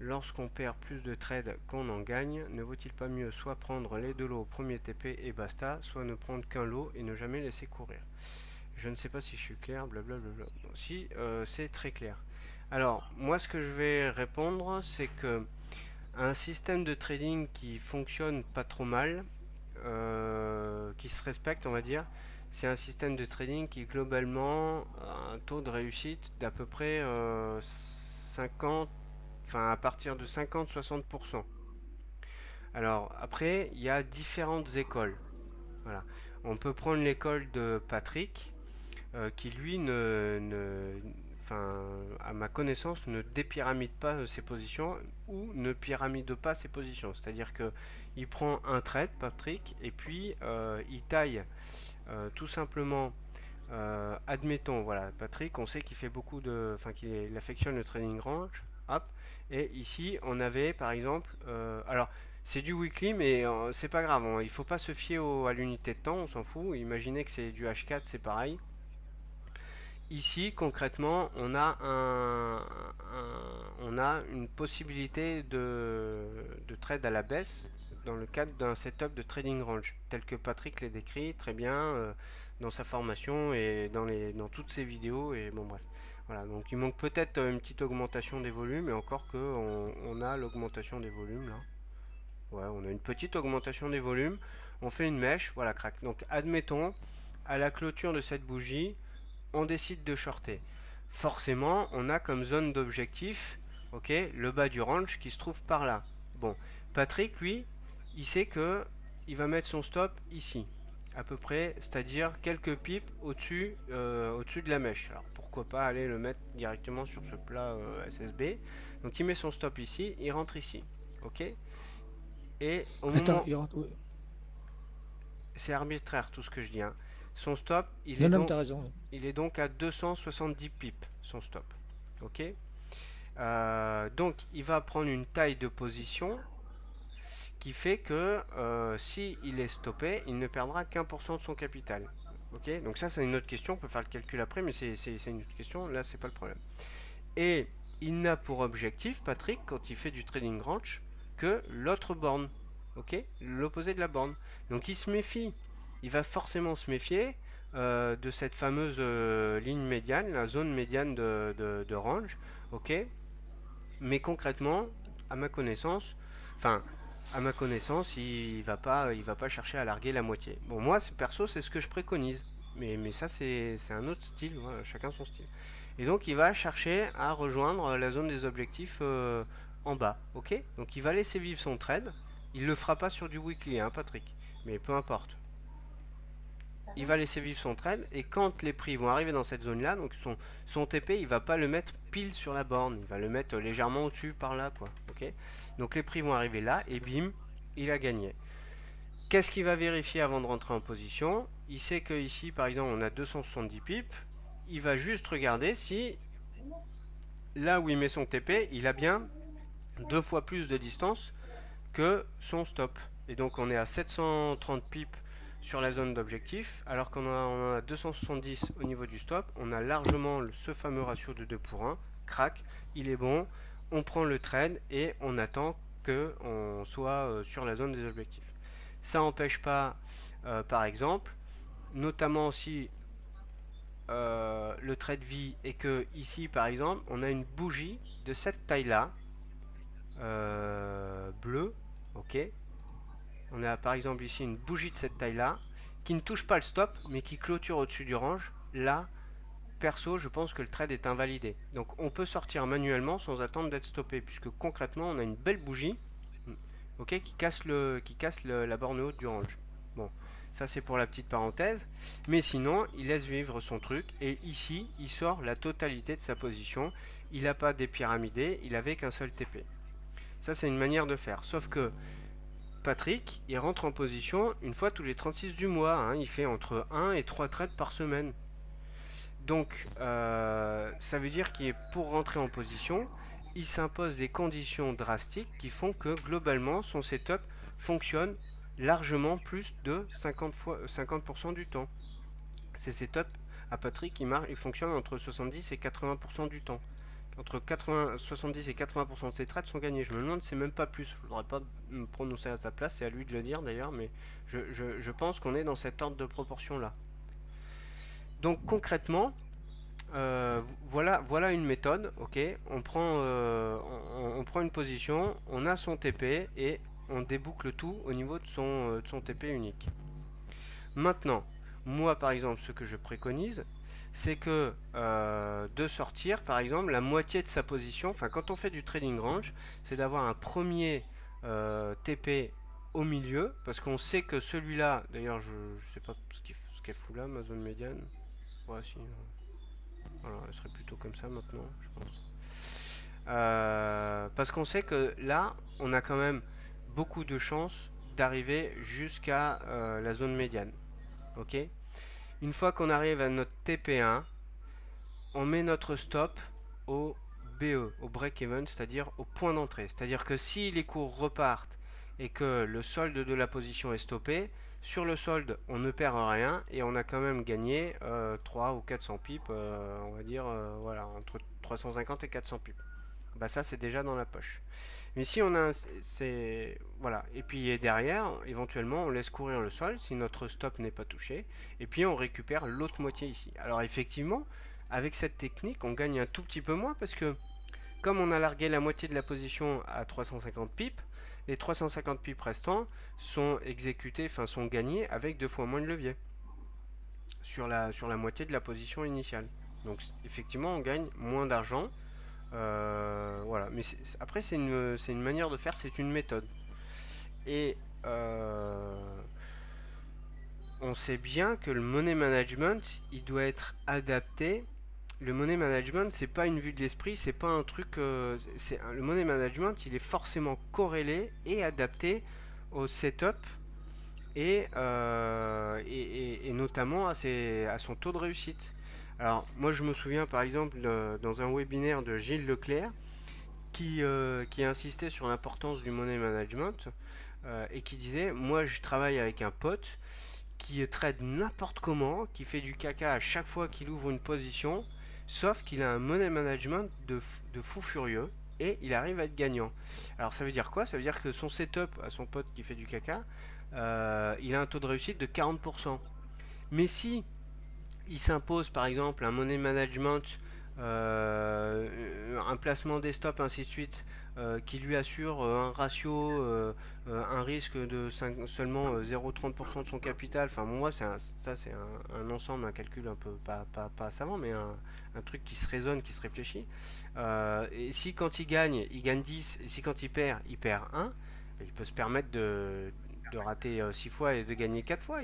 Lorsqu'on perd plus de trades qu'on en gagne, ne vaut-il pas mieux soit prendre les deux lots au premier TP et basta, soit ne prendre qu'un lot et ne jamais laisser courir? Je ne sais pas si je suis clair, blablabla. Bon, si, c'est très clair. Alors, moi ce que je vais répondre, c'est que un système de trading qui fonctionne pas trop mal, qui se respecte, on va dire, c'est un système de trading qui globalement a un taux de réussite d'à peu près 50, enfin à partir de 50-60%. Alors après, il y a différentes écoles. Voilà. On peut prendre l'école de Patrick, qui lui enfin, à ma connaissance, ne dépyramide pas ses positions ou ne pyramide pas ses positions. C'est-à-dire que il prend un trade, Patrick, et puis il taille tout simplement. Admettons, voilà, Patrick, on sait qu'il fait beaucoup de, enfin, qu'il affectionne le trading range. Hop. Et ici, on avait, par exemple, alors c'est du weekly, mais c'est pas grave. Il faut pas se fier à l'unité de temps, on s'en fout. Imaginez que c'est du H4, c'est pareil. Ici, concrètement, on a on a une possibilité de trade à la baisse dans le cadre d'un setup de trading range, tel que Patrick l'a décrit très bien dans sa formation et dans toutes ses vidéos. Et bon, bref. Voilà, donc il manque peut-être une petite augmentation des volumes, et encore que on a l'augmentation des volumes là. Ouais, on a une petite augmentation des volumes. On fait une mèche, voilà, crac. Donc admettons, à la clôture de cette bougie, on décide de shorter. Forcément, on a comme zone d'objectif, ok, le bas du range qui se trouve par là. Bon, Patrick, lui, il sait que il va mettre son stop ici, à peu près, c'est-à-dire quelques pips au-dessus de la mèche. Alors pourquoi pas aller le mettre directement sur ce plat SSB. Donc il met son stop ici, il rentre ici, ok. Et au moment, c'est arbitraire tout ce que je dis, hein. Son stop, il est donc à 270 pips, son stop. Ok. Donc, il va prendre une taille de position qui fait que si il est stoppé, il ne perdra qu'1% de son capital. Ok. Donc ça, c'est une autre question. On peut faire le calcul après, mais c'est une autre question. Là, c'est pas le problème. Et il n'a pour objectif, Patrick, quand il fait du trading range, que l'autre borne. Ok. L'opposé de la borne. Donc, il se méfie. Il va forcément se méfier de cette fameuse ligne médiane, la zone médiane de range, ok. Mais concrètement, à ma connaissance, il va pas chercher à larguer la moitié. Bon, moi, perso, c'est ce que je préconise. Mais ça, c'est un autre style, voilà, chacun son style. Et donc, il va chercher à rejoindre la zone des objectifs en bas, ok. Donc, il va laisser vivre son trade. Il le fera pas sur du weekly, hein, Patrick. Mais peu importe. Il va laisser vivre son trade, et quand les prix vont arriver dans cette zone là, donc son TP, il va pas le mettre pile sur la borne, il va le mettre légèrement au-dessus par là, quoi. Ok. Donc les prix vont arriver là et bim, il a gagné. Qu'est-ce qu'il va vérifier avant de rentrer en position? Il sait que ici par exemple on a 270 pips, il va juste regarder si là où il met son TP, il a bien 2 fois plus de distance que son stop. Et donc on est à 730 pips sur la zone d'objectif, alors qu'on en a 270 au niveau du stop. On a largement ce fameux ratio de 2 pour 1. Crac, il est bon. On prend le trade et on attend qu'on soit sur la zone des objectifs. Ça n'empêche pas, par exemple, notamment si le trade vie et que ici, par exemple, on a une bougie de cette taille-là, bleue, ok. On a par exemple ici une bougie de cette taille-là, qui ne touche pas le stop, mais qui clôture au-dessus du range. Là, perso, je pense que le trade est invalidé. Donc on peut sortir manuellement sans attendre d'être stoppé, puisque concrètement, on a une belle bougie, ok, qui casse la borne haute du range. Bon, ça c'est pour la petite parenthèse. Mais sinon, il laisse vivre son truc, et ici, il sort la totalité de sa position. Il n'a pas dépyramidé, il avait qu'un seul TP. Ça, c'est une manière de faire. Sauf que Patrick, il rentre en position une fois tous les 36 du mois, hein. Il fait entre 1 et 3 trades par semaine. Donc, ça veut dire qu'il est pour rentrer en position, il s'impose des conditions drastiques qui font que globalement son setup fonctionne largement plus de 50% du temps. Ces setups à Patrick, il fonctionne entre 70 et 80% du temps. Entre 70 et 80% de ses trades sont gagnés. Je me demande si c'est même pas plus. Je ne voudrais pas me prononcer à sa place, c'est à lui de le dire d'ailleurs, mais je pense qu'on est dans cet ordre de proportion là. Donc concrètement, voilà une méthode, ok. On prend une position, on a son TP et on déboucle tout au niveau de son TP unique. Maintenant, moi par exemple, ce que je préconise, c'est que de sortir par exemple la moitié de sa position, enfin quand on fait du trading range, c'est d'avoir un premier TP au milieu, parce qu'on sait que celui-là, d'ailleurs je sais pas ce qu'elle fout là, ma zone médiane, ouais si, voilà, elle serait plutôt comme ça maintenant, je pense. Parce qu'on sait que là, on a quand même beaucoup de chances d'arriver jusqu'à la zone médiane. Ok. Une fois qu'on arrive à notre TP1, on met notre stop au BE, au break-even, c'est-à-dire au point d'entrée. C'est-à-dire que si les cours repartent et que le solde de la position est stoppé, sur le solde, on ne perd rien et on a quand même gagné 3 ou 400 pips, on va dire, voilà, entre 350 et 400 pips. Bah ça, c'est déjà dans la poche. Mais si on a voilà, et puis derrière, éventuellement, on laisse courir le solde si notre stop n'est pas touché, et puis on récupère l'autre moitié ici. Alors effectivement, avec cette technique, on gagne un tout petit peu moins parce que comme on a largué la moitié de la position à 350 pips, les 350 pips restants sont exécutés, enfin sont gagnés avec 2 fois moins de levier sur la moitié de la position initiale. Donc effectivement, on gagne moins d'argent. Voilà, mais après c'est une manière de faire, c'est une méthode. Et on sait bien que le money management, il doit être adapté. Le money management, c'est pas une vue de l'esprit, c'est pas un truc. Le money management, il est forcément corrélé et adapté au setup et notamment à son taux de réussite. Alors, moi, je me souviens par exemple dans un webinaire de Gilles Leclerc qui insistait sur l'importance du money management et qui disait: moi, je travaille avec un pote qui trade n'importe comment, qui fait du caca à chaque fois qu'il ouvre une position, sauf qu'il a un money management de fou furieux et il arrive à être gagnant. Alors ça veut dire quoi? Ça veut dire que son setup à son pote qui fait du caca, il a un taux de réussite de 40%. Mais si il s'impose par exemple un money management, un placement des stops, ainsi de suite, qui lui assure un ratio, un risque de seulement 0,30% de son capital. Enfin, moi, c'est un ensemble, un calcul un peu pas savant, mais un truc qui se raisonne, qui se réfléchit. Et si quand il gagne 10, et si quand il perd 1, il peut se permettre de rater 6 fois et de gagner 4 fois.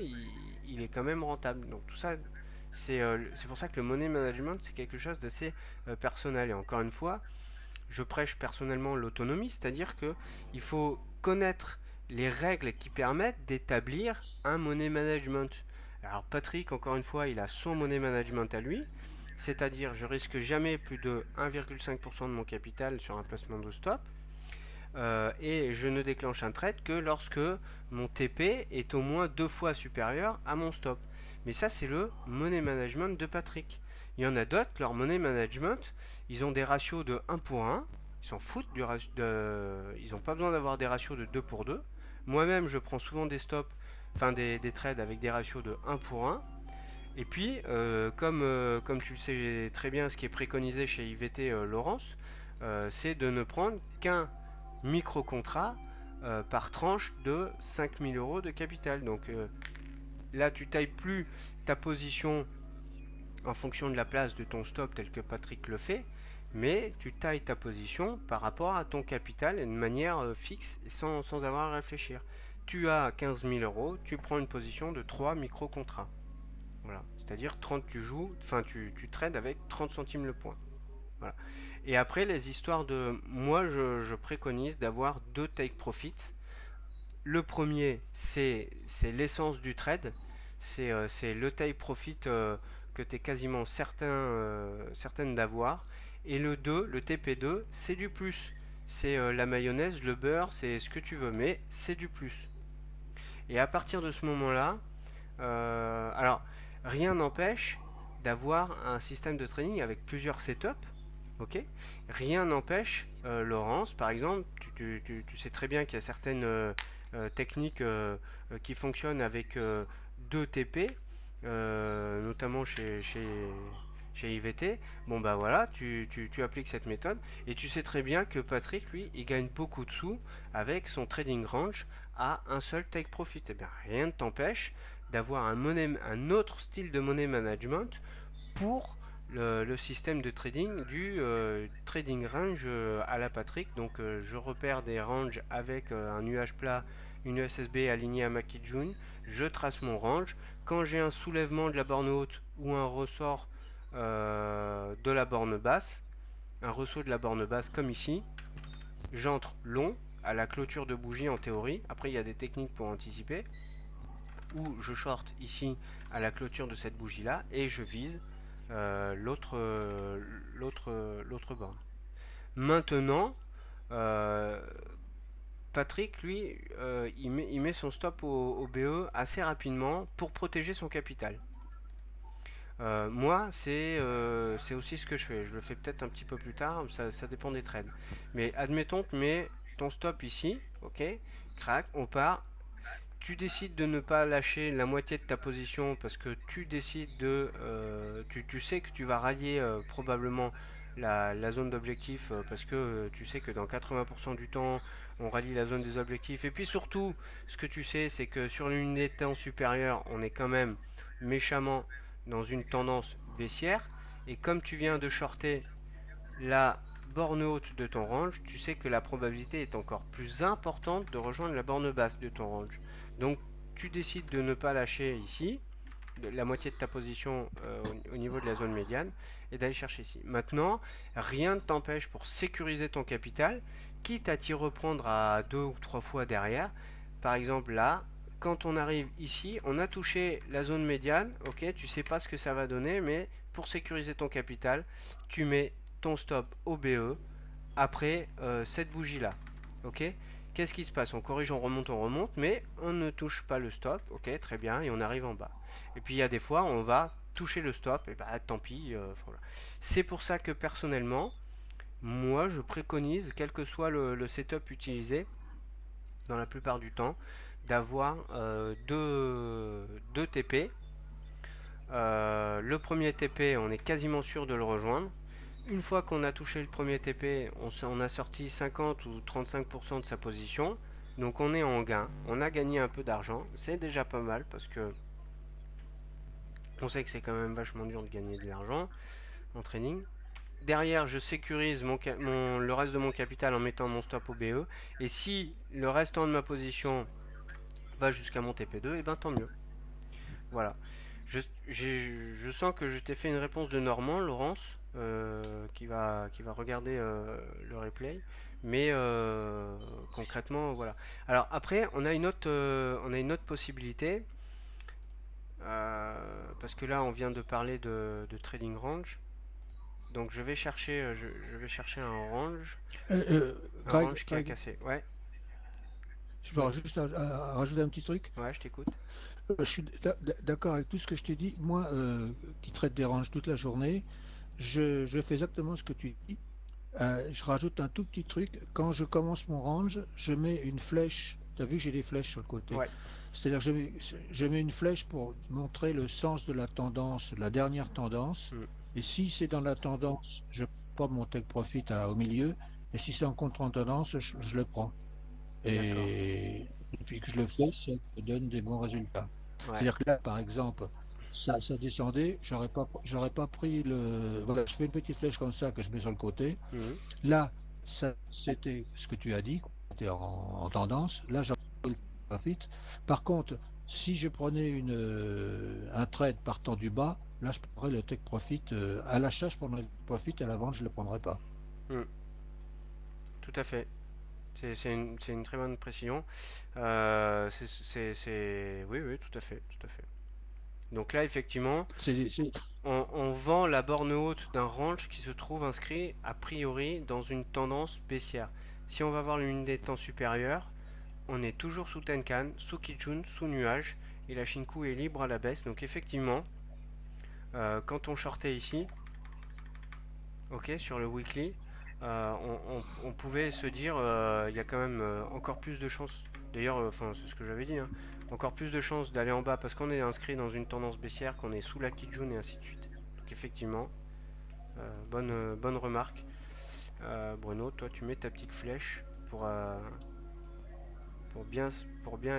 Il est quand même rentable. Donc tout ça, c'est pour ça que le money management, c'est quelque chose d'assez personnel. Et encore une fois, je prêche personnellement l'autonomie, c'est-à-dire que il faut connaître les règles qui permettent d'établir un money management. Alors Patrick, encore une fois, il a son money management à lui, c'est-à-dire je risque jamais plus de 1,5% de mon capital sur un placement de stop, et je ne déclenche un trade que lorsque mon TP est au moins 2 fois supérieur à mon stop. Mais ça, c'est le money management de Patrick. Il y en a d'autres, leur money management, ils ont des ratios de 1 pour 1, ils s'en foutent ils n'ont pas besoin d'avoir des ratios de 2 pour 2. Moi-même, je prends souvent des stops, enfin des trades avec des ratios de 1 pour 1. Et puis, comme tu le sais très bien, ce qui est préconisé chez IVT Laurence, c'est de ne prendre qu'un micro-contrat par tranche de 5000 euros de capital. Donc là, tu tailles plus ta position en fonction de la place de ton stop tel que Patrick le fait, mais tu tailles ta position par rapport à ton capital de manière fixe et sans avoir à réfléchir. Tu as 15 000 euros, tu prends une position de 3 micro-contrats. Voilà, c'est-à-dire 30, tu trades avec 30 centimes le point. Voilà. Et après, les histoires de... Moi, je préconise d'avoir 2 take profit le premier, c'est l'essence du trade, c'est le take profit que tu es quasiment certaine d'avoir. Et le 2, le TP2, c'est du plus. C'est la mayonnaise, le beurre, c'est ce que tu veux, mais c'est du plus. Et à partir de ce moment-là, alors rien n'empêche d'avoir un système de trading avec plusieurs setups. Ok. Rien n'empêche, Laurence, par exemple, tu sais très bien qu'il y a certaines techniques qui fonctionnent avec 2 TP, notamment chez IVT. Bon bah voilà, tu appliques cette méthode et tu sais très bien que Patrick, lui, il gagne beaucoup de sous avec son trading range à un seul take profit. Et bien rien ne t'empêche d'avoir un autre style de money management pour le système de trading du trading range à la Patrick. Donc je repère des ranges avec un nuage plat, une ESSB alignée à Makijun, je trace mon range. Quand j'ai un soulèvement de la borne haute ou un ressort de la borne basse, un ressaut de la borne basse comme ici, j'entre long à la clôture de bougie en théorie. Après il y a des techniques pour anticiper. Ou je short ici à la clôture de cette bougie là et je vise l'autre borne. Maintenant, euh, Patrick, lui, il met son stop au BE assez rapidement pour protéger son capital. Moi, c'est aussi ce que je fais. Je le fais peut-être un petit peu plus tard, ça dépend des trades. Mais admettons, tu mets ton stop ici, ok, crac, on part. Tu décides de ne pas lâcher la moitié de ta position parce que tu décides tu sais que tu vas rallier probablement la zone d'objectif parce que tu sais que dans 80% du temps on rallie la zone des objectifs. Et puis surtout, ce que tu sais, c'est que sur l'unité de temps supérieure, on est quand même méchamment dans une tendance baissière. Et comme tu viens de shorter la borne haute de ton range, tu sais que la probabilité est encore plus importante de rejoindre la borne basse de ton range. Donc tu décides de ne pas lâcher ici, la moitié de ta position au niveau de la zone médiane, et d'aller chercher ici. Maintenant, rien ne t'empêche pour sécuriser ton capital, quitte à t'y reprendre à 2 ou 3 fois derrière. Par exemple là, quand on arrive ici, on a touché la zone médiane, ok, tu sais pas ce que ça va donner, mais pour sécuriser ton capital, tu mets ton stop au BE après cette bougie là. Ok. Qu'est-ce qui se passe? On corrige, on remonte, mais on ne touche pas le stop. Ok, très bien, et on arrive en bas. Et puis il y a des fois, on va toucher le stop, et bah tant pis. Voilà. C'est pour ça que personnellement, moi je préconise, quel que soit le setup utilisé, dans la plupart du temps, d'avoir deux TP. Le premier TP, on est quasiment sûr de le rejoindre. Une fois qu'on a touché le premier TP, on a sorti 50 ou 35% de sa position. Donc on est en gain. On a gagné un peu d'argent. C'est déjà pas mal parce que on sait que c'est quand même vachement dur de gagner de l'argent en trading. Derrière, je sécurise le reste de mon capital en mettant mon stop au BE. Et si le restant de ma position va jusqu'à mon TP2, et ben tant mieux. Voilà. Je sens que je t'ai fait une réponse de Normand, Laurence, qui va regarder le replay. Mais concrètement, voilà. Alors après, on a une autre possibilité. Parce que là, on vient de parler de trading range. Donc je vais chercher, je vais chercher un range qui a cassé. Ouais, Je peux juste rajouter un petit truc. ouais, je t'écoute. Je suis d'accord avec tout ce que je t'ai dit. Moi, qui traite des ranges toute la journée, je fais exactement ce que tu dis. Je rajoute un tout petit truc. Quand je commence mon range, je mets une flèche. Tu as vu, j'ai des flèches sur le côté. Ouais, C'est-à-dire que je mets une flèche pour montrer le sens de la tendance, la dernière tendance. mm, Et si c'est dans la tendance, je ne prends pas mon take profit au milieu. Et si c'est en contre-tendance, je le prends. d'accord. Et depuis que je le fais, ça me donne des bons résultats. Ouais, C'est-à-dire que là, par exemple, ça descendait, j'aurais pas pris le. Voilà, je fais une petite flèche comme ça que je mets sur le côté. mhm, Là, ça, c'était ce que tu as dit, c'était en tendance. Là, j'aurais pris le profit. Par contre, si je prenais un trade partant du bas, là, je prendrais le take profit. À l'achat, je prendrais le profit, à la vente, je ne le prendrais pas. mm, tout à fait. C'est une très bonne précision. Oui, oui, tout à fait, tout à fait. Donc là, effectivement, C'est on vend la borne haute d'un range qui se trouve inscrit a priori dans une tendance baissière. Si on va voir l'unité des temps supérieure, on est toujours sous Tenkan, sous Kijun, sous nuage, et la Shinku est libre à la baisse. Donc effectivement, quand on shortait ici, ok, sur le weekly, on pouvait se dire il y a quand même encore plus de chances. D'ailleurs, enfin c'est ce que j'avais dit, hein, encore plus de chances d'aller en bas parce qu'on est inscrit dans une tendance baissière, qu'on est sous la Kijun et ainsi de suite. Donc effectivement, bonne remarque. Bruno, toi tu mets ta petite flèche pour, euh, pour bien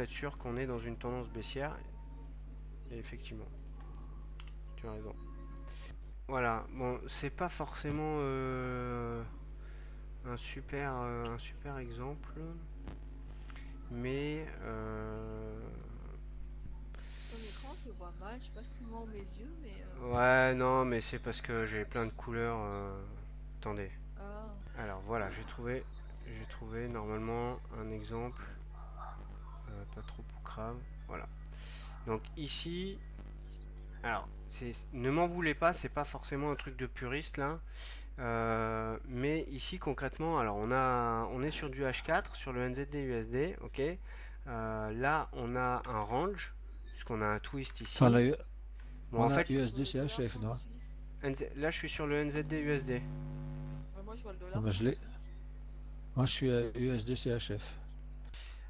être sûr qu'on est dans une tendance baissière. Et effectivement, tu as raison. Voilà, bon, c'est pas forcément un super exemple, mais Ton écran, je le vois mal. Je sais pas si c'est moi ou mes yeux, mais. ouais, non, mais c'est parce que j'ai plein de couleurs. Attendez. Ah. Alors voilà, j'ai trouvé normalement un exemple, pas trop poucrave. Voilà. Donc ici, alors, ne m'en voulez pas, c'est pas forcément un truc de puriste là. Mais ici concrètement, alors on est sur du H4, sur le NZD USD, ok. Là on a un range, puisqu'on a un twist ici. enfin, Bon on en a fait, Sur le USD dollar CHF, franc non? suisse. là je suis sur le NZD USD. Ouais, moi, je vois le Ah dollar bah, franc suisse. moi, je suis à USD CHF.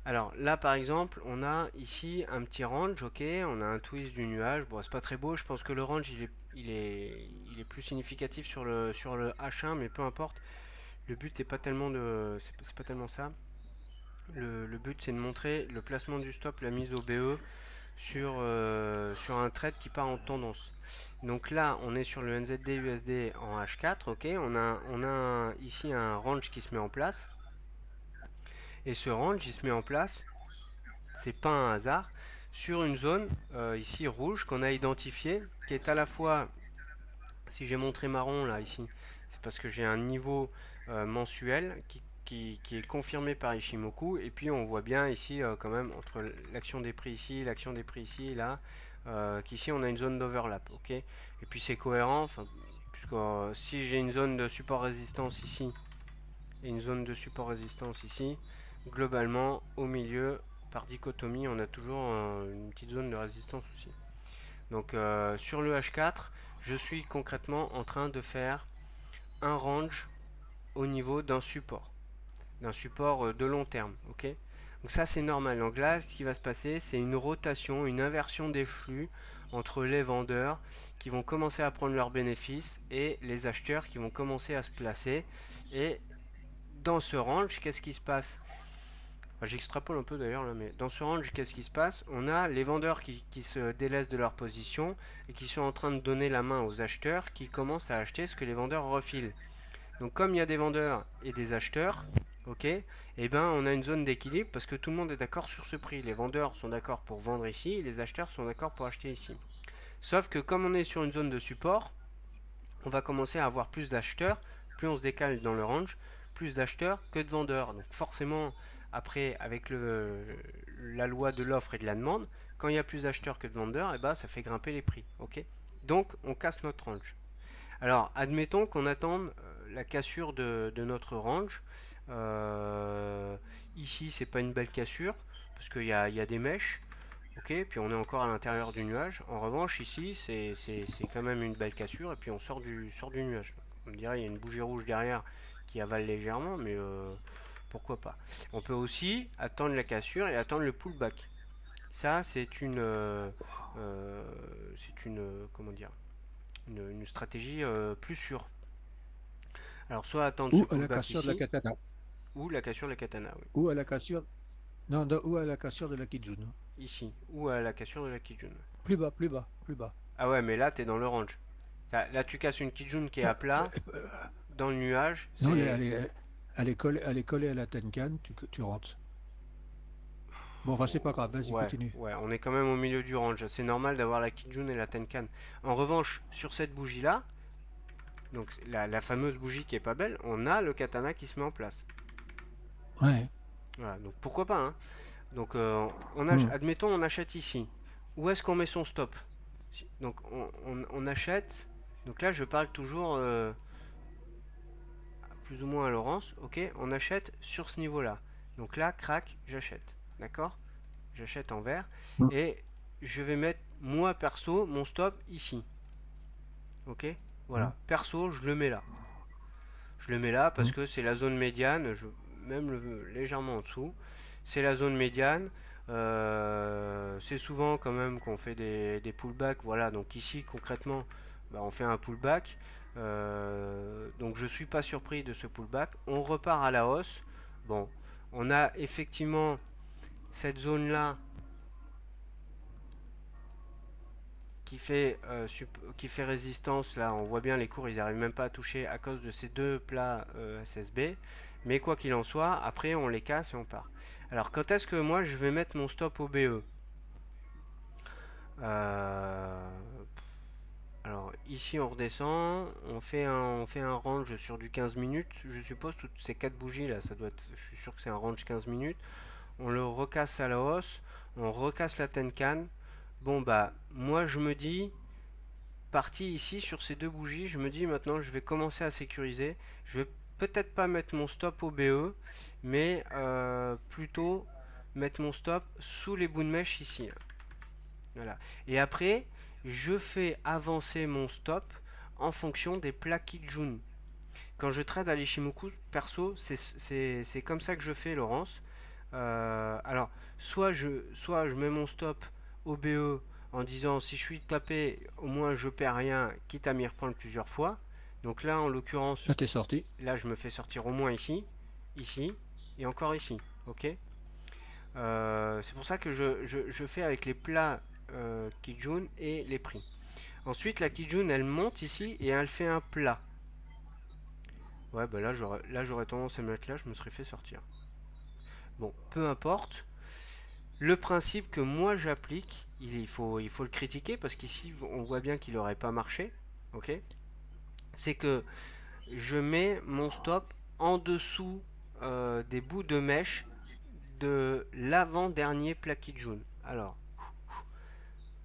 Alors là par exemple, on a ici un petit range, ok. On a un twist du nuage. Bon, c'est pas très beau. Je pense que le range il est plus significatif sur le H1, mais peu importe. Le but est pas tellement de, c'est pas tellement ça. Le but c'est de montrer le placement du stop, la mise au BE sur un trade qui part en tendance. Donc là, on est sur le NZD USD en H4, ok. On a ici un range qui se met en place. Et ce range, il se met en place, c'est pas un hasard, sur une zone ici rouge qu'on a identifiée, qui est à la fois, si j'ai montré marron là ici, c'est parce que j'ai un niveau mensuel qui est confirmé par Ishimoku, et puis on voit bien ici quand même entre l'action des prix ici, l'action des prix ici, là, qu'ici on a une zone d'overlap, ok. Et puis c'est cohérent, puisque si j'ai une zone de support résistance ici et une zone de support résistance ici, globalement au milieu par dichotomie on a toujours une petite zone de résistance aussi. Donc sur le H4, je suis concrètement en train de faire un range au niveau d'un support de long terme, ok. Donc ça c'est normal. Donc là, ce qui va se passer, c'est une rotation, une inversion des flux entre les vendeurs qui vont commencer à prendre leurs bénéfices et les acheteurs qui vont commencer à se placer. Et dans ce range, qu'est-ce qui se passe? Enfin, j'extrapole un peu d'ailleurs là, mais dans ce range, qu'est-ce qui se passe? On a les vendeurs qui se délaissent de leur position et qui sont en train de donner la main aux acheteurs qui commencent à acheter ce que les vendeurs refilent. Donc comme il y a des vendeurs et des acheteurs, ok, et ben on a une zone d'équilibre parce que tout le monde est d'accord sur ce prix. Les vendeurs sont d'accord pour vendre ici, et les acheteurs sont d'accord pour acheter ici. Sauf que comme on est sur une zone de support, on va commencer à avoir plus d'acheteurs, plus on se décale dans le range, plus d'acheteurs que de vendeurs. Donc forcément, après, avec la loi de l'offre et de la demande, quand il y a plus d'acheteurs que de vendeurs, et ben, ça fait grimper les prix. Ok. Donc on casse notre range. Alors, admettons qu'on attende la cassure de notre range. Ici, c'est pas une belle cassure, parce qu'il y a des mèches. Ok, puis on est encore à l'intérieur du nuage. En revanche, ici, c'est quand même une belle cassure, et puis on sort du nuage. On me dirait, il y a une bougie rouge derrière qui avale légèrement, mais pourquoi pas. On peut aussi attendre la cassure et attendre le pullback. Ça, comment dire, une stratégie plus sûre. Alors, soit attendre ce Ou à la pullback cassure de la ici, katana. ou la cassure de la katana, oui. Ou à la cassure. Non, ou à la cassure de la Kijun. Ici, ou à la cassure de la Kijun. Plus bas, plus bas, plus bas. Ah ouais, mais là, t'es dans le range. Là, tu casses une Kijun qui est Non, à plat, dans le nuage, non, c'est... elle est collée à la Tenkan, tu rentres. Bon, enfin, c'est pas grave, vas-y, Ouais, continue. ouais, on est quand même au milieu du range. C'est normal d'avoir la Kijun et la Tenkan. En revanche, sur cette bougie-là, donc la fameuse bougie qui est pas belle, on a le katana qui se met en place. Ouais. Voilà, donc pourquoi pas, hein. Donc, Hmm. admettons, on achète ici. Où est-ce qu'on met son stop? Donc, on achète. Donc là, je parle toujours plus ou moins à Laurence. Ok, on achète sur ce niveau-là. Donc là, crac, j'achète. D'accord? J'achète en vert. Hmm. Et je vais mettre, moi perso, mon stop ici. Ok? Hmm. Voilà. Perso, je le mets là. Je le mets là parce Hmm. que c'est la zone médiane, même légèrement en dessous. C'est la zone médiane. C'est souvent quand même qu'on fait des pullbacks. Voilà, donc ici concrètement, bah, on fait un pullback. Donc je suis pas surpris de ce pullback. On repart à la hausse. Bon, on a effectivement cette zone là qui fait résistance. Là, on voit bien les cours, ils n'arrivent même pas à toucher à cause de ces deux plats SSB. Mais quoi qu'il en soit, après on les casse et on part. Alors quand est-ce que moi je vais mettre mon stop au BE? Euh, alors ici on redescend, on fait un range sur du 15 minutes. Je suppose toutes ces quatre bougies là, ça doit être, je suis sûr que c'est un range 15 minutes. On le recasse à la hausse, on recasse la Tenkan. Bon bah moi je me dis parti ici sur ces deux bougies, je me dis maintenant je vais commencer à sécuriser. Je vais peut-être pas mettre mon stop au BE, mais plutôt mettre mon stop sous les bouts de mèche ici. Là. Voilà. Et après, je fais avancer mon stop en fonction des plats Kijun. Quand je trade à l'Ishimoku, perso, c'est comme ça que je fais, Laurence. Alors, soit je mets mon stop au BE en disant si je suis tapé, au moins je perds rien, quitte à m'y reprendre plusieurs fois. Donc là, en l'occurrence, Là, t'es sorti. là, je me fais sortir au moins ici, ici et encore ici. Ok. C'est pour ça que je fais avec les plats Kijun et les prix. Ensuite, la Kijun, elle monte ici et elle fait un plat. Ouais, bah là, j'aurais tendance à me mettre là, je me serais fait sortir. Bon, peu importe. Le principe que moi j'applique, il faut le critiquer parce qu'ici on voit bien qu'il n'aurait pas marché. Ok. C'est que je mets mon stop en dessous des bouts de mèche de l'avant-dernier plaquis jaune. Alors,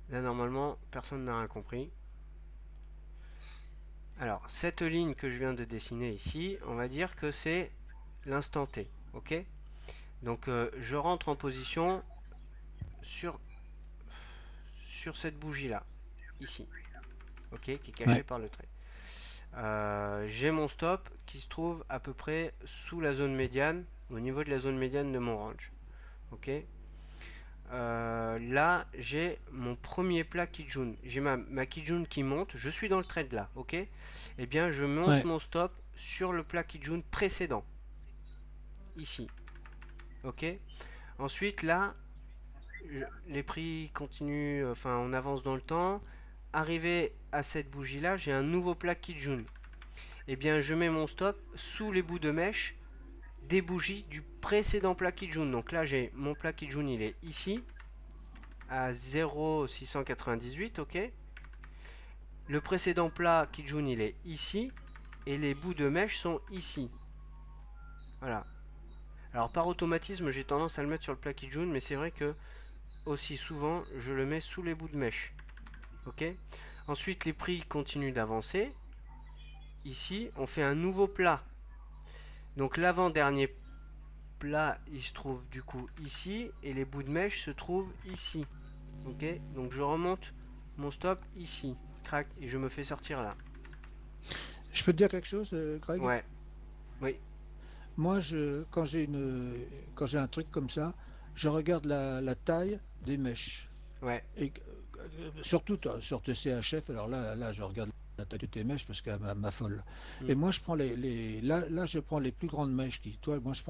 là normalement, personne n'a rien compris. Alors, cette ligne que je viens de dessiner ici, on va dire que c'est l'instant T. Ok. Donc, je rentre en position sur, sur cette bougie-là, ici. Ok, qui est cachée Ouais. par le trait. J'ai mon stop qui se trouve à peu près sous la zone médiane, au niveau de la zone médiane de mon range. Ok. Là, j'ai mon premier plat Kijun. J'ai ma Kijun qui monte. Je suis dans le trade là. Ok. Eh bien, je monte Ouais. mon stop sur le plat Kijun précédent. Ici. Ok. Ensuite, là, les prix continuent. Enfin, on avance dans le temps. Arrivé à cette bougie là, j'ai un nouveau plat Kijun. Eh bien, je mets mon stop sous les bouts de mèche des bougies du précédent plat Kijun. Donc là, j'ai mon plat Kijun, il est ici, à 0,698, ok. Le précédent plat Kijun, il est ici, et les bouts de mèche sont ici. Voilà. Alors par automatisme, j'ai tendance à le mettre sur le plat Kijun, mais c'est vrai que aussi souvent, je le mets sous les bouts de mèche. Ok. Ensuite, les prix continuent d'avancer. Ici, on fait un nouveau plat. Donc l'avant-dernier plat, il se trouve du coup ici et les bouts de mèche se trouvent ici. Ok, donc je remonte mon stop ici, crac, et je me fais sortir là. Je peux te dire quelque chose, Greg? Ouais, oui, Moi, quand j'ai un truc comme ça, je regarde la taille des mèches. ouais, Et surtout sur tes CHF, alors là, je regarde la taille de tes mèches parce qu'elle m'affole. hmm, Et moi, je prends là, je prends les plus grandes mèches. Toi, moi, je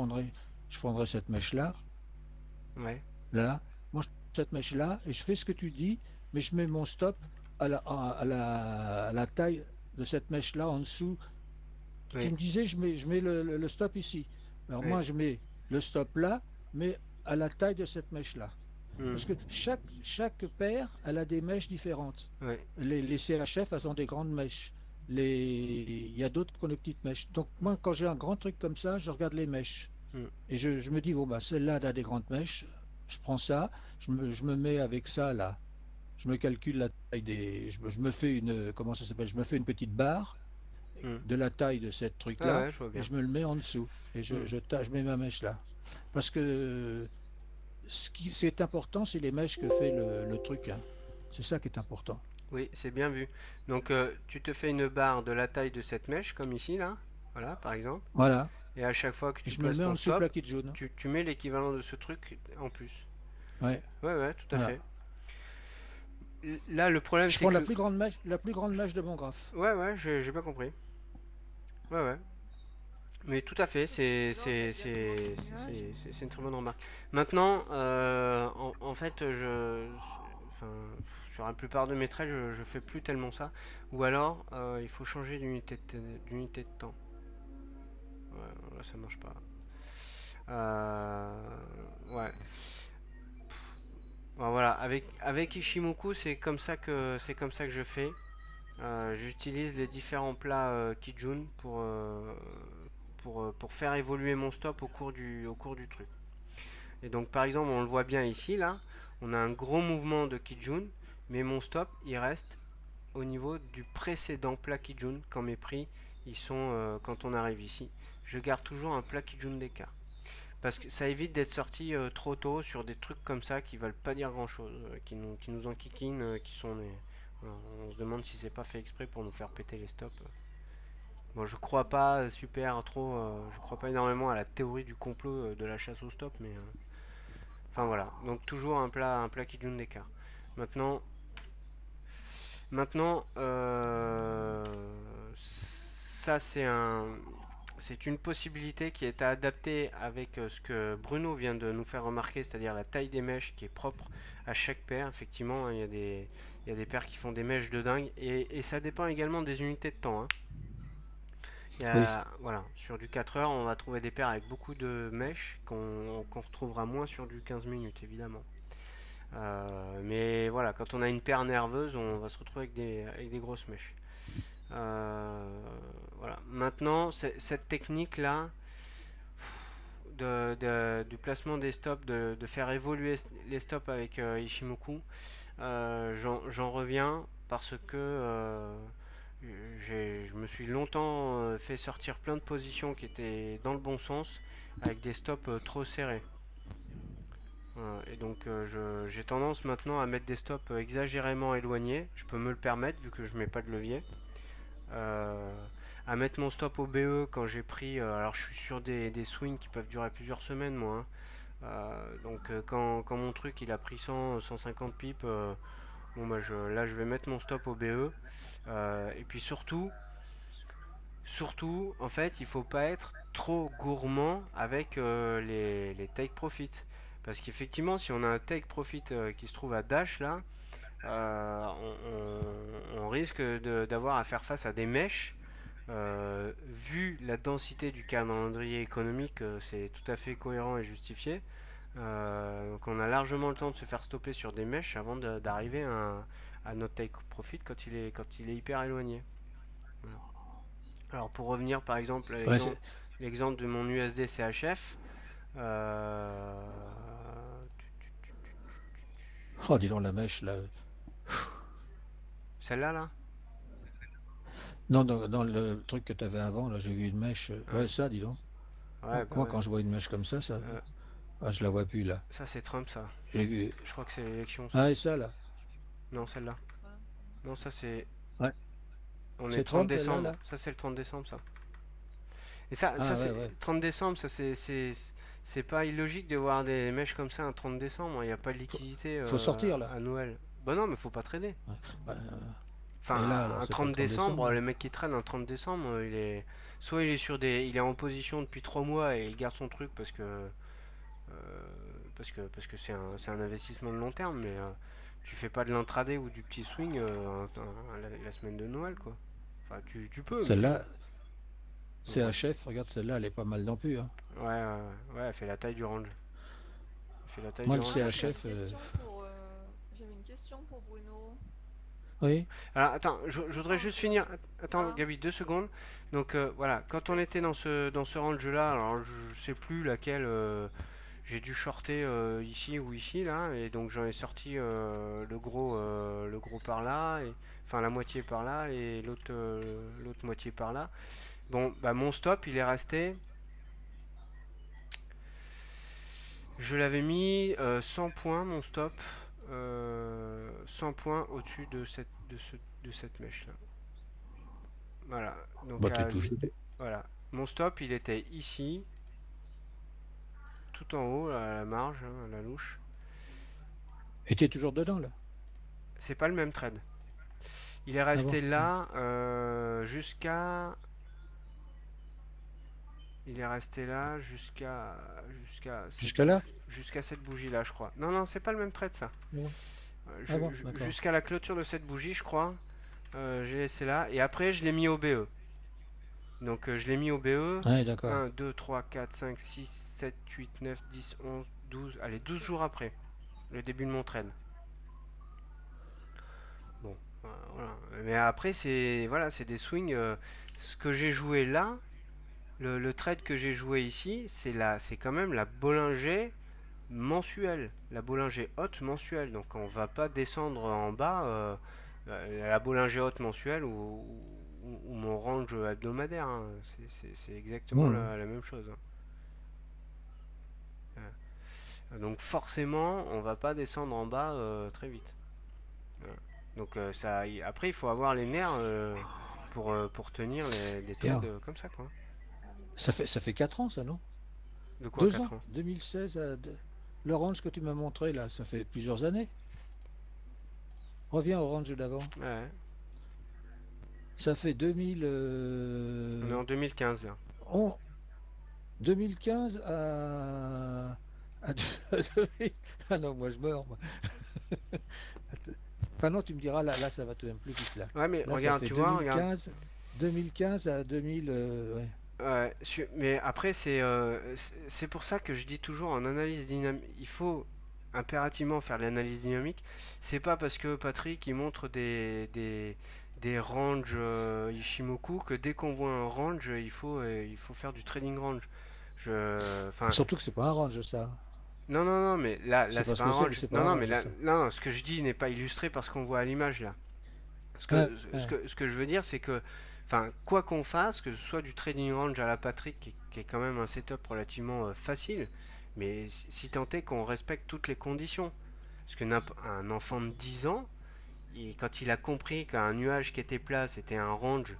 prendrais cette mèche-là, ouais, là. Moi, je prends cette mèche-là et je fais ce que tu dis, mais je mets mon stop à la taille de cette mèche-là en dessous. Tu oui, me disais, je mets le stop ici. Alors oui, moi, je mets le stop là, mais à la taille de cette mèche-là. hmm, Parce que chaque paire, elle a des mèches différentes. oui, Les CHF, elles ont des grandes mèches. Il y a d'autres qui ont des petites mèches. Donc moi, quand j'ai un grand truc comme ça, je regarde les mèches. Mm. Et je me dis, bon, bah, celle-là, elle a des grandes mèches. Je prends ça, je me mets avec ça, là. Je me calcule la taille des. Je me fais une. Comment ça s'appelle? Je me fais une petite barre Mm. de la taille de cette Ah truc-là ouais, je vois et bien. je me le mets en dessous. Et Mm. je mets ma mèche là. Parce que c'est important, c'est les mèches que fait le truc, hein. C'est ça qui est important. Oui, c'est bien vu. Donc tu te fais une barre de la taille de cette mèche, comme ici, là. Voilà, par exemple. Voilà. Et à chaque fois que Et tu je me le places mets en ton dessous de stop, la kit jaune. tu mets l'équivalent de ce truc en plus. Ouais. Ouais, ouais, tout à Voilà. fait. Là, le problème, Je c'est prends que... la plus grande mèche de mon graphe. Ouais, ouais, j'ai pas compris. Ouais, ouais. Mais tout à fait, Là, on a exactement le même nuage. c'est une très bonne remarque. Maintenant, en fait, enfin, sur la plupart de mes trails, je fais plus tellement ça. Ou alors, il faut changer d'unité de temps. Ouais, là, ça marche pas. Ouais. Bon, voilà, avec Ishimoku, c'est comme ça que je fais. J'utilise les différents plats Kijun pour faire évoluer mon stop au cours du truc. Et donc par exemple, on le voit bien ici, là, on a un gros mouvement de Kijun, mais mon stop, il reste au niveau du précédent plat Kijun quand mes prix, ils sont quand on arrive ici. Je garde toujours un plat Kijun d'écart. Parce que ça évite d'être sorti trop tôt sur des trucs comme ça qui veulent pas dire grand chose, qui nous enquiquinent, qui sont des. On se demande si c'est pas fait exprès pour nous faire péter les stops. Bon, je crois pas super trop, je crois pas énormément à la théorie du complot de la chasse au stop, mais enfin voilà. Donc toujours un plat Kijun d'écart. Maintenant, maintenant, ça c'est une possibilité qui est à adapter avec ce que Bruno vient de nous faire remarquer, c'est-à-dire la taille des mèches qui est propre à chaque paire. Effectivement, hein, il y a des paires qui font des mèches de dingue et ça dépend également des unités de temps, hein. Oui. Voilà, sur du 4 heures, on va trouver des paires avec beaucoup de mèches qu'on retrouvera moins sur du 15 minutes, évidemment. Mais voilà, quand on a une paire nerveuse, on va se retrouver avec des grosses mèches. Voilà. Maintenant, cette technique-là, du placement des stops, de faire évoluer les stops avec Ishimoku, j'en reviens parce que je me suis longtemps fait sortir plein de positions qui étaient dans le bon sens avec des stops trop serrés. Et donc j'ai tendance maintenant à mettre des stops exagérément éloignés. Je peux me le permettre vu que je mets pas de levier. Euh, à mettre mon stop au BE quand j'ai pris. Alors je suis sur des swings qui peuvent durer plusieurs semaines moi, hein. Donc quand mon truc il a pris 150 pips, bon bah là je vais mettre mon stop au BE. Et puis surtout en fait il faut pas être trop gourmand avec les take profit. Parce qu'effectivement si on a un take profit qui se trouve à Dash là, on risque d'avoir à faire face à des mèches. Vu la densité du calendrier économique, c'est tout à fait cohérent et justifié. Donc on a largement le temps de se faire stopper sur des mèches avant d'arriver à notre take profit quand il est hyper éloigné. Voilà. Alors pour revenir par exemple à Ouais, l'exemple de mon USD CHF, euh, oh, dis donc la mèche là. celle-là là, Non, dans le truc que tu avais avant, là, j'ai vu une mèche. hein. Ouais, ça, dis donc. Ouais bah Moi, ouais. quand je vois une mèche comme ça, Euh, ah, je la vois plus là. ça c'est Trump ça. J'ai vu. Je crois que c'est l'élection ça. Ah, et ça là. Non celle-là. C'est ça. Non ça c'est Ouais. on est C'est 30 Trump, elle là, décembre. là. Ça c'est le 30 décembre ça. Et ça Ah, ouais, c'est ouais. 30 décembre, ça c'est pas illogique de voir des mèches comme ça un 30 décembre. Il n'y a pas de Faut, liquidité faut sortir là. à Noël. Bah non, mais faut pas trader. Ouais. Bah, et là, Enfin, alors, un c'est pas le 30 30 décembre décembre, là. le mec qui traîne un 30 décembre, il est soit il est il est en position depuis 3 mois et il garde son truc parce que c'est un investissement de long terme, mais tu fais pas de l'intraday ou du petit swing la semaine de Noël quoi. Enfin, tu peux, mais Celle-là, donc voilà. CHF, regarde celle-là, elle est pas mal non plus, hein. Ouais, elle fait la taille du range. Elle fait la taille Moi, du le range Moi, jusqu'à. j'avais une CHF, question pour, j'avais une question pour Bruno. Oui. Alors attends, je voudrais juste finir. Attends, Ah. Gabi, 2 secondes. Donc voilà, quand on était dans ce range-là, alors je sais plus laquelle. J'ai dû shorter ici ou ici là, et donc j'en ai sorti le gros par là, enfin la moitié par là et l'autre moitié par là. Bon, bah mon stop, il est resté. Je l'avais mis 100 points, mon stop, 100 points au-dessus de cette mèche-là. Voilà. Donc, Bah, t'es toujours. voilà. Mon stop, il était ici, tout en haut, à la marge, hein, à la louche. Et t'es toujours dedans, là? C'est pas le même trade. Il est Ah bon? resté là jusqu'à. Il est resté là Jusqu'à là? jusqu'à cette bougie-là, je crois. Non, non, c'est pas le même trade, ça. Ah bon? Ah bon, d'accord. Jusqu'à la clôture de cette bougie, je crois. J'ai laissé là. Et après, je l'ai mis au BE. Donc je l'ai mis au BE. Ouais, d'accord. 1, 2, 3, 4, 5, 6, 7, 8, 9, 10, 11, 12. Allez, 12 jours après le début de mon trade. Bon, voilà. Mais après, c'est voilà, c'est des swings. Ce que j'ai joué là, le trade que j'ai joué ici, c'est quand même la Bollinger mensuelle. La Bollinger haute mensuelle. Donc on va pas descendre en bas la Bollinger haute mensuelle ou mon range hebdomadaire, hein. C'est exactement Mmh. la même chose, hein. Donc forcément, on va pas descendre en bas très vite. Voilà. Donc après, il faut avoir les nerfs pour tenir des Et trades alors, comme ça, quoi. ça fait 4 ans, ça, non? De quoi, 2 ans? 4 ans? 2016 l'orange que tu m'as montré, là, ça fait plusieurs années. Reviens au orange d'avant. Ouais, Ça fait 2000, on est en 2015 là. 2015 à 2000. Ah non, moi je meurs, moi. Enfin non, tu me diras, là, ça va tout de même plus vite, là. Ouais, mais Là, ça regarde, fait tu vois, regarde. 2015 à 2000, ouais. Ouais, mais après, c'est pour ça que je dis toujours en analyse dynamique, il faut impérativement faire de l'analyse dynamique. C'est pas parce que Patrick il montre des ranges Ishimoku que dès qu'on voit un range, il faut faire du trading range. Enfin, Surtout que c'est pas un range, ça. non, non, non, mais là C'est c'est pas ce pas que un c'est, mais range. c'est pas Non, un non, mais range, là, ça. non, non, ce que je dis n'est pas illustré parce qu'on voit à l'image là. Ouais, ouais. Ce que je veux dire, c'est que, enfin, quoi qu'on fasse, que ce soit du trading range à la Patrick, qui est quand même un setup relativement facile, mais si tant est qu'on respecte toutes les conditions. Parce que un enfant de 10 ans, quand il a compris qu'un nuage qui était plat, c'était un range,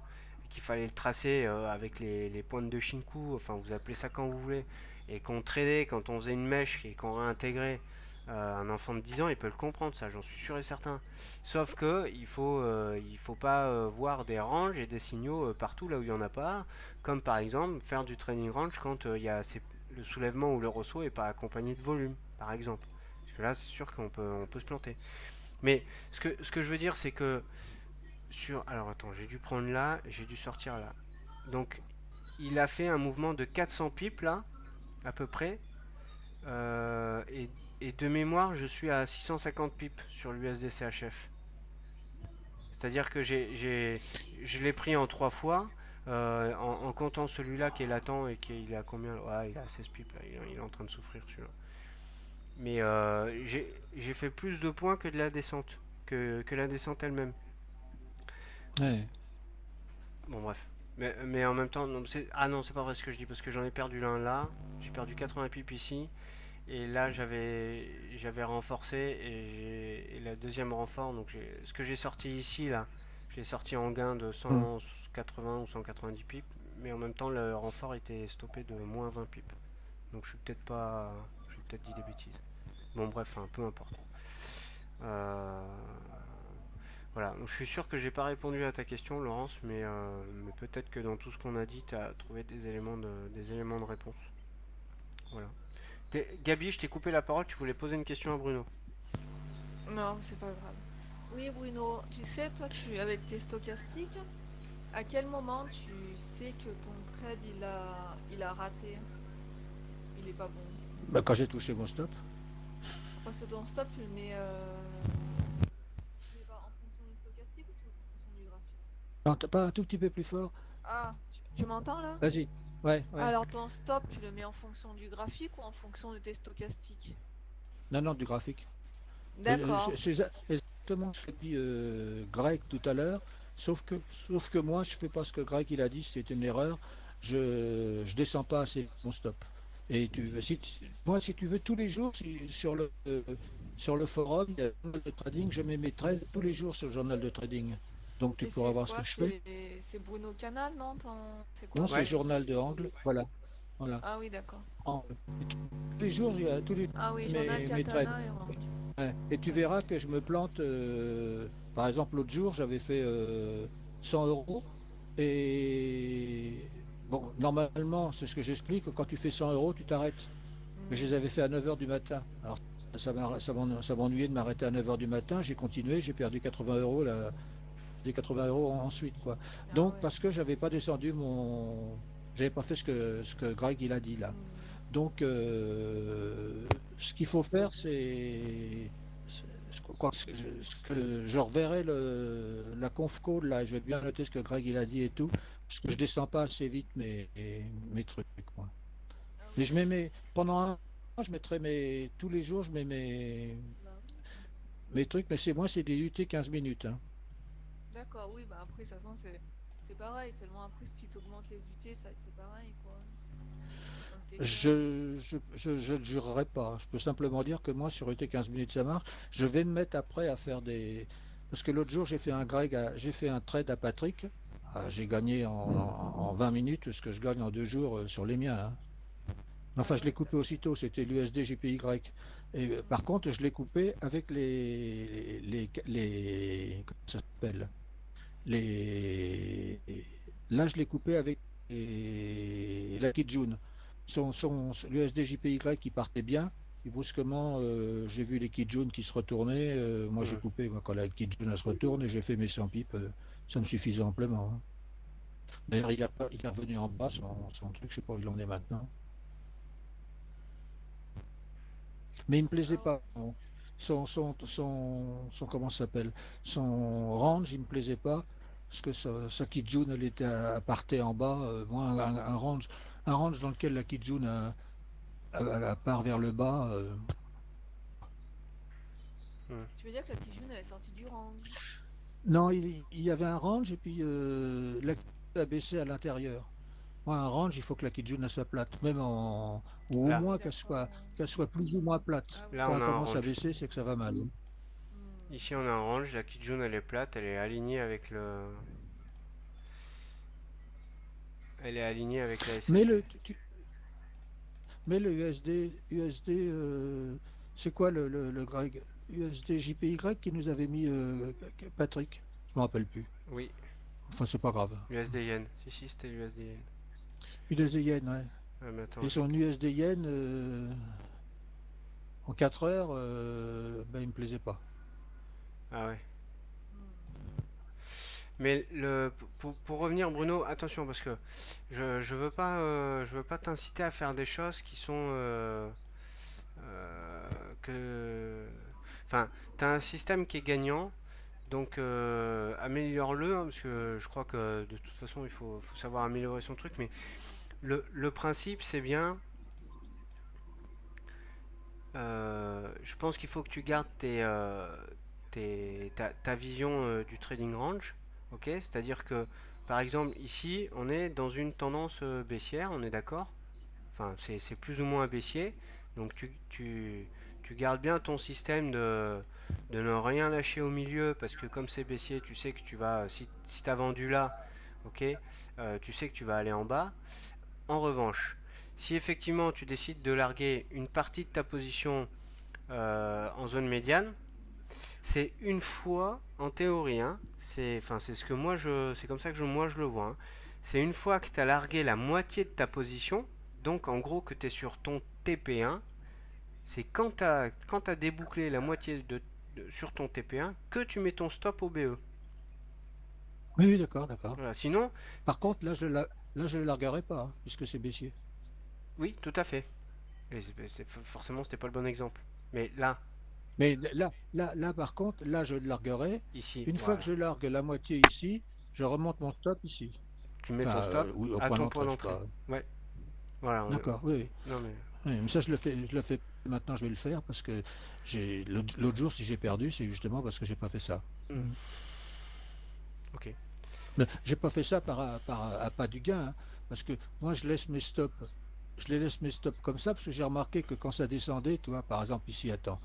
et qu'il fallait le tracer avec les pointes de Shinku, enfin, vous appelez ça quand vous voulez, et qu'on tradait quand on faisait une mèche et qu'on réintégrait, un enfant de 10 ans, il peut le comprendre, ça, j'en suis sûr et certain. Sauf que il faut pas voir des ranges et des signaux partout là où il n'y en a pas, comme par exemple faire du training range quand le soulèvement ou le ressaut n'est pas accompagné de volume, par exemple. Parce que là, c'est sûr on peut se planter. Mais ce que je veux dire, c'est que alors attends, j'ai dû prendre là, j'ai dû sortir là. Donc, il a fait un mouvement de 400 pips là, à peu près. Euh, et, et de mémoire, je suis à 650 pips sur l'USDCHF. C'est-à-dire que je l'ai pris en 3 fois, en comptant celui-là qui est latent et qui il a combien? Ouais, il a 16 pips là, il est en train de souffrir celui-là. Mais j'ai fait plus de points que de la descente, que la descente elle-même. Ouais. Bon, bref. Mais en même temps, non, ah non, c'est pas vrai ce que je dis, parce que j'en ai perdu l'un là, j'ai perdu 80 pips ici, et là j'avais renforcé, et la deuxième renfort, donc ce que j'ai sorti ici là, je l'ai sorti en gain de Hmm. 180 ou 190 pips, mais en même temps le renfort était stoppé de moins 20 pips. Donc je vais peut-être dit des bêtises. Bon bref, hein, peu importe. Euh, Voilà, donc je suis sûr que j'ai pas répondu à ta question, Laurence, mais peut-être que dans tout ce qu'on a dit, tu as trouvé des éléments de réponse. Voilà. Gabi, je t'ai coupé la parole, tu voulais poser une question à Bruno. Non, c'est pas grave. Oui, Bruno, tu sais, toi, avec tes stochastiques, à quel moment tu sais que ton trade il a raté? Il est pas bon. Bah, quand j'ai touché mon stop. Parce que ton stop, tu le mets pas en fonction du stochastique Non, t'as pas un tout petit peu plus fort? Ah, tu m'entends là? Vas-y. Ouais, ouais. Alors ton stop, tu le mets en fonction du graphique ou en fonction de tes stochastiques? Non, non, du graphique. D'accord. C'est exactement ce que dit Greg tout à l'heure, sauf que, sauf que moi, je fais pas ce que Greg il a dit, c'est une erreur. Je descends pas assez mon stop. Et moi, si tu veux, tous les jours, sur le forum, il y a un journal de trading, je mets mes trades tous les jours sur le journal de trading. Donc tu Et pourras c'est voir ce que quoi? je fais. C'est Bruno Canal, non? C'est Non, quoi c'est Ouais. Bruno? journal de angle, voilà. Voilà. Ah oui, d'accord. Angle. Et tous les jours, tous les jours, Ah oui, journal mes trades. Katana et Orange. Ouais. Et tu D'accord. verras que je me plante. Par exemple, l'autre jour, j'avais fait 100 euros. Et bon, normalement, c'est ce que j'explique. Quand tu fais 100 euros, tu t'arrêtes. Mais je les avais Hmm. fait à 9 heures du matin. Alors, ça m'ennuyait de m'arrêter à 9 heures du matin. J'ai continué. J'ai perdu 80 euros, des 80 euros ensuite, quoi. Ah Donc, ouais. parce que j'avais pas descendu mon. J'avais pas fait ce que Greg il a dit là. Hmm. Donc, ce qu'il faut faire, ce que je reverrai la conf call là. Je vais bien noter ce que Greg il a dit et tout, parce que je descends pas assez vite mes trucs, moi. Ah Mais oui, je mets d'accord. pendant un an, je mettrai tous les jours, je mets mes trucs, mais c'est des UT 15 minutes, hein. D'accord, oui, bah après, de toute façon, c'est pareil. Seulement après, si tu augmentes les UT, ça, c'est pareil, quoi. Comme tes gains. Je ne jurerai pas. Je peux simplement dire que moi, sur UT 15 minutes, ça marche. Je vais me mettre après à faire des. Parce que l'autre jour, j'ai fait un trade à Patrick. Ah, j'ai gagné en 20 minutes ce que je gagne en 2 jours sur les miens, hein. Enfin, Ah je l'ai ouais, coupé d'accord. aussitôt. C'était l'USD GPY. Et par Hmm. contre, je l'ai coupé avec comment ça s'appelle? Les, là, je l'ai coupé avec la Kijun. L'USD JPY qui partait bien. Et brusquement, j'ai vu les Kijun qui se retournaient. Moi, j'ai Hmm. coupé moi, quand la Kijun elle se retourne et j'ai fait mes 100 pipes. Ça me suffisait amplement, hein. D'ailleurs, il est revenu en bas, son truc. Je sais pas où il en est maintenant. Mais il me plaisait Ah ouais. pas. Comment ça s'appelle? Son range, il me plaisait pas. Parce que sa Kijun, elle était à parter en bas. Moi, un range dans lequel la Kijun part vers le bas. Hmm. Tu veux dire que la Kijun, elle est sortie du range? Non, il y avait un range et puis la Kijun a baissé à l'intérieur. Moi, un range, il faut que la Kijun elle soit plate. Ou au Ah Là, oui, moins d'accord. qu'elle soit plus ou moins plate. Ah oui, là, Quand on elle a un commence à range. baisser, c'est que ça va mal. Hmm. Ici, on a un range. La Kijun, elle est plate. Elle est alignée avec la Mais S&P. le, tu, Mais le USD, c'est quoi le Greg? USD JPY qui nous avait mis Patrick? Je me rappelle plus. Oui, Enfin, c'est pas grave. USD Yen. Si, c'était l'USD Yen. USD Yen, ouais. Ah, mais attends, Et je... son USD Yen, en 4 heures, ben, il me plaisait pas. Ah ouais. Hmm. Mais pour revenir, Bruno, attention, parce que je veux pas t'inciter à faire des choses qui sont que, enfin, t'as un système qui est gagnant, donc améliore-le, hein, parce que je crois que de toute façon faut savoir améliorer son truc, mais le principe c'est bien. Je pense qu'il faut que tu gardes ta vision du trading range, ok? C'est-à-dire que, par exemple, ici, on est dans une tendance baissière, on est d'accord? Enfin, c'est plus ou moins baissier, donc tu gardes bien ton système de ne rien lâcher au milieu, parce que comme c'est baissier, tu sais que si tu as vendu là, ok, tu sais que tu vas aller en bas. En revanche, si effectivement tu décides de larguer une partie de ta position en zone médiane, c'est une fois en théorie, hein, c'est ce que c'est comme ça que moi je le vois, hein. C'est une fois que tu as largué la moitié de ta position, donc en gros que tu es sur ton TP1, c'est quand tu as débouclé la moitié sur ton TP1 que tu mets ton stop au BE. Oui, oui, d'accord, d'accord. Voilà. Sinon, Par contre, là, je ne larguerai pas, hein, puisque c'est baissier. oui, tout à fait. Forcément, c'était pas le bon exemple. Mais là, Mais par contre, là, je larguerai. ici, Une fois que voilà. je largue la moitié ici, je remonte mon stop ici. Tu mets ton Enfin, stop oui, au à point ton point d'entrée, je sais d'entrée. pas. Ouais, voilà. D'accord, oui, oui. Non mais. Oui, mais ça, je le fais maintenant, je vais le faire parce que l'autre jour, si j'ai perdu, c'est justement parce que j'ai pas fait ça. Hmm. Mm. Ok. Mais j'ai pas fait ça à pas du gain, hein, parce que moi, je les laisse mes stops comme ça, parce que j'ai remarqué que quand ça descendait, tu vois, par exemple ici, attends,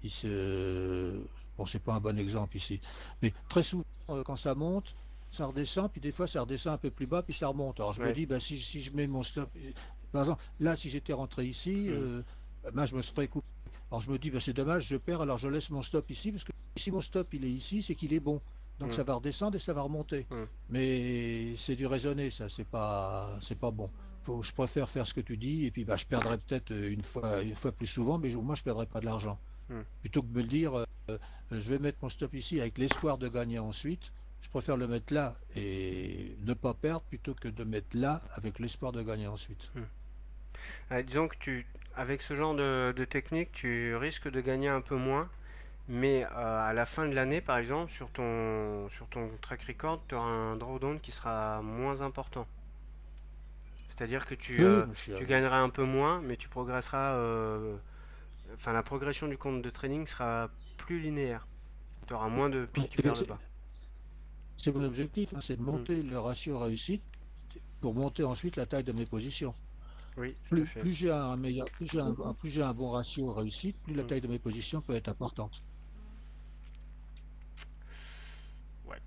il se, bon, c'est pas un bon exemple ici, mais très souvent, quand ça monte, ça redescend, puis des fois, ça redescend un peu plus bas, puis ça remonte. Alors je me Ouais. dis, bah, si je mets mon stop, par exemple, là, si j'étais rentré ici, Hmm. ben, je me serais coupé. Alors je me dis, bah, c'est dommage, je perds, alors je laisse mon stop ici, parce que si mon stop, il est ici, c'est qu'il est bon. Donc Hmm. ça va redescendre et ça va remonter. Hmm. Mais c'est du raisonné, ça, c'est pas bon. Je préfère faire ce que tu dis, et puis bah, je perdrai peut-être une fois plus souvent, mais au moins je perdrai pas de l'argent. Hmm. Plutôt que de me le dire, je vais mettre mon stop ici avec l'espoir de gagner ensuite, je préfère le mettre là et ne pas perdre plutôt que de mettre là avec l'espoir de gagner ensuite. Hmm. Disons que avec ce genre de technique, tu risques de gagner un peu moins, mais à la fin de l'année, par exemple, sur ton track record, tu auras un drawdown qui sera moins important. C'est-à-dire que Oui, oui, mais je suis, tu gagneras un peu moins, mais tu progresseras. Enfin, la progression du compte de trading sera plus linéaire. Tu auras moins de oui, pics eh bien, vers le bas. c'est mon objectif, hein, c'est de Hmm. monter le ratio réussite pour monter ensuite la taille de mes positions. Oui, tout à fait. Plus j'ai un meilleur, plus j'ai un bon ratio réussite, plus la Hmm. taille de mes positions peut être importante. Ouais.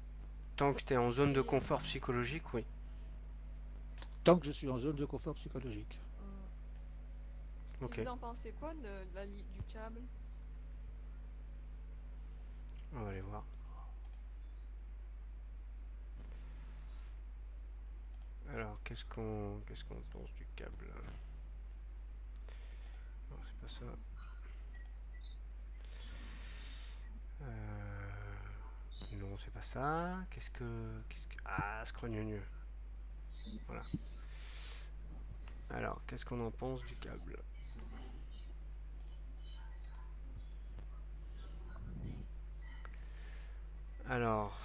Tant que tu es en zone de Et, confort psychologique, oui. Tant que je suis en zone de confort psychologique. et Ok, vous en pensez quoi de du câble? on va aller voir. Alors, qu'est-ce qu'on pense du câble? Non, c'est pas ça. Non, c'est pas ça. Ah, scrogneux. Voilà. Alors, qu'est-ce qu'on en pense du câble? Alors,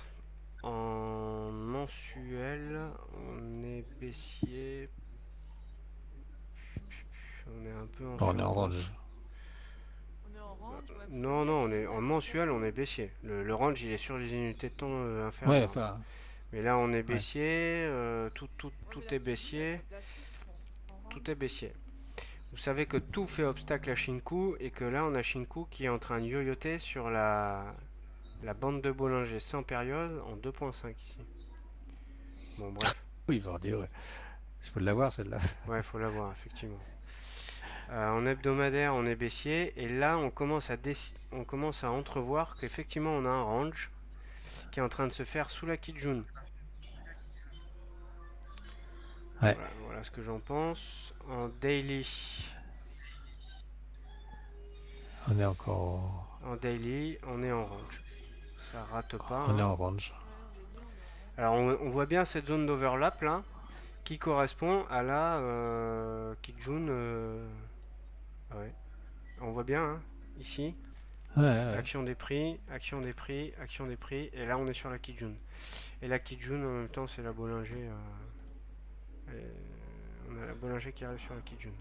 en mensuel, on est baissier. On est un peu en On est en survente. range. On est en range, ouais, parce que Non, lui non, on est actuellement en il mensuel, on est s'aplatit. baissier. Le range, il est sur les unités de temps Ouais, inférieures. enfin, Mais là, on est ouais. baissier, Ouais, mais tout là est tu dis elle baissier, s'aplatit en tout est range. baissier. Vous savez que tout fait obstacle à Shinku et que là, on a Shinku qui est en train de yoyoter sur la bande de Bollinger sans période en 2,5 ici. Bon, bref. Oui, il va dire, ouais. Je peux l'avoir celle-là. Ouais, faut l'avoir, effectivement. En hebdomadaire, on est baissier et là, on commence à entrevoir qu'effectivement, on a un range qui est en train de se faire sous la Kijun. Ouais, Voilà, voilà ce que j'en pense. En daily, en daily, on est en range. Ça rate pas, on est hein. en range. Ouais, on daily on est en range. Alors on voit bien cette zone d'overlap là, qui correspond à la Kijun. Ouais. On voit bien, hein, ici. Ouais, ouais. Action des prix, action des prix, action des prix. Et là on est sur la Kijun. Et la Kijun en même temps c'est la Bollinger. On a la Bollinger qui arrive sur la Kijun.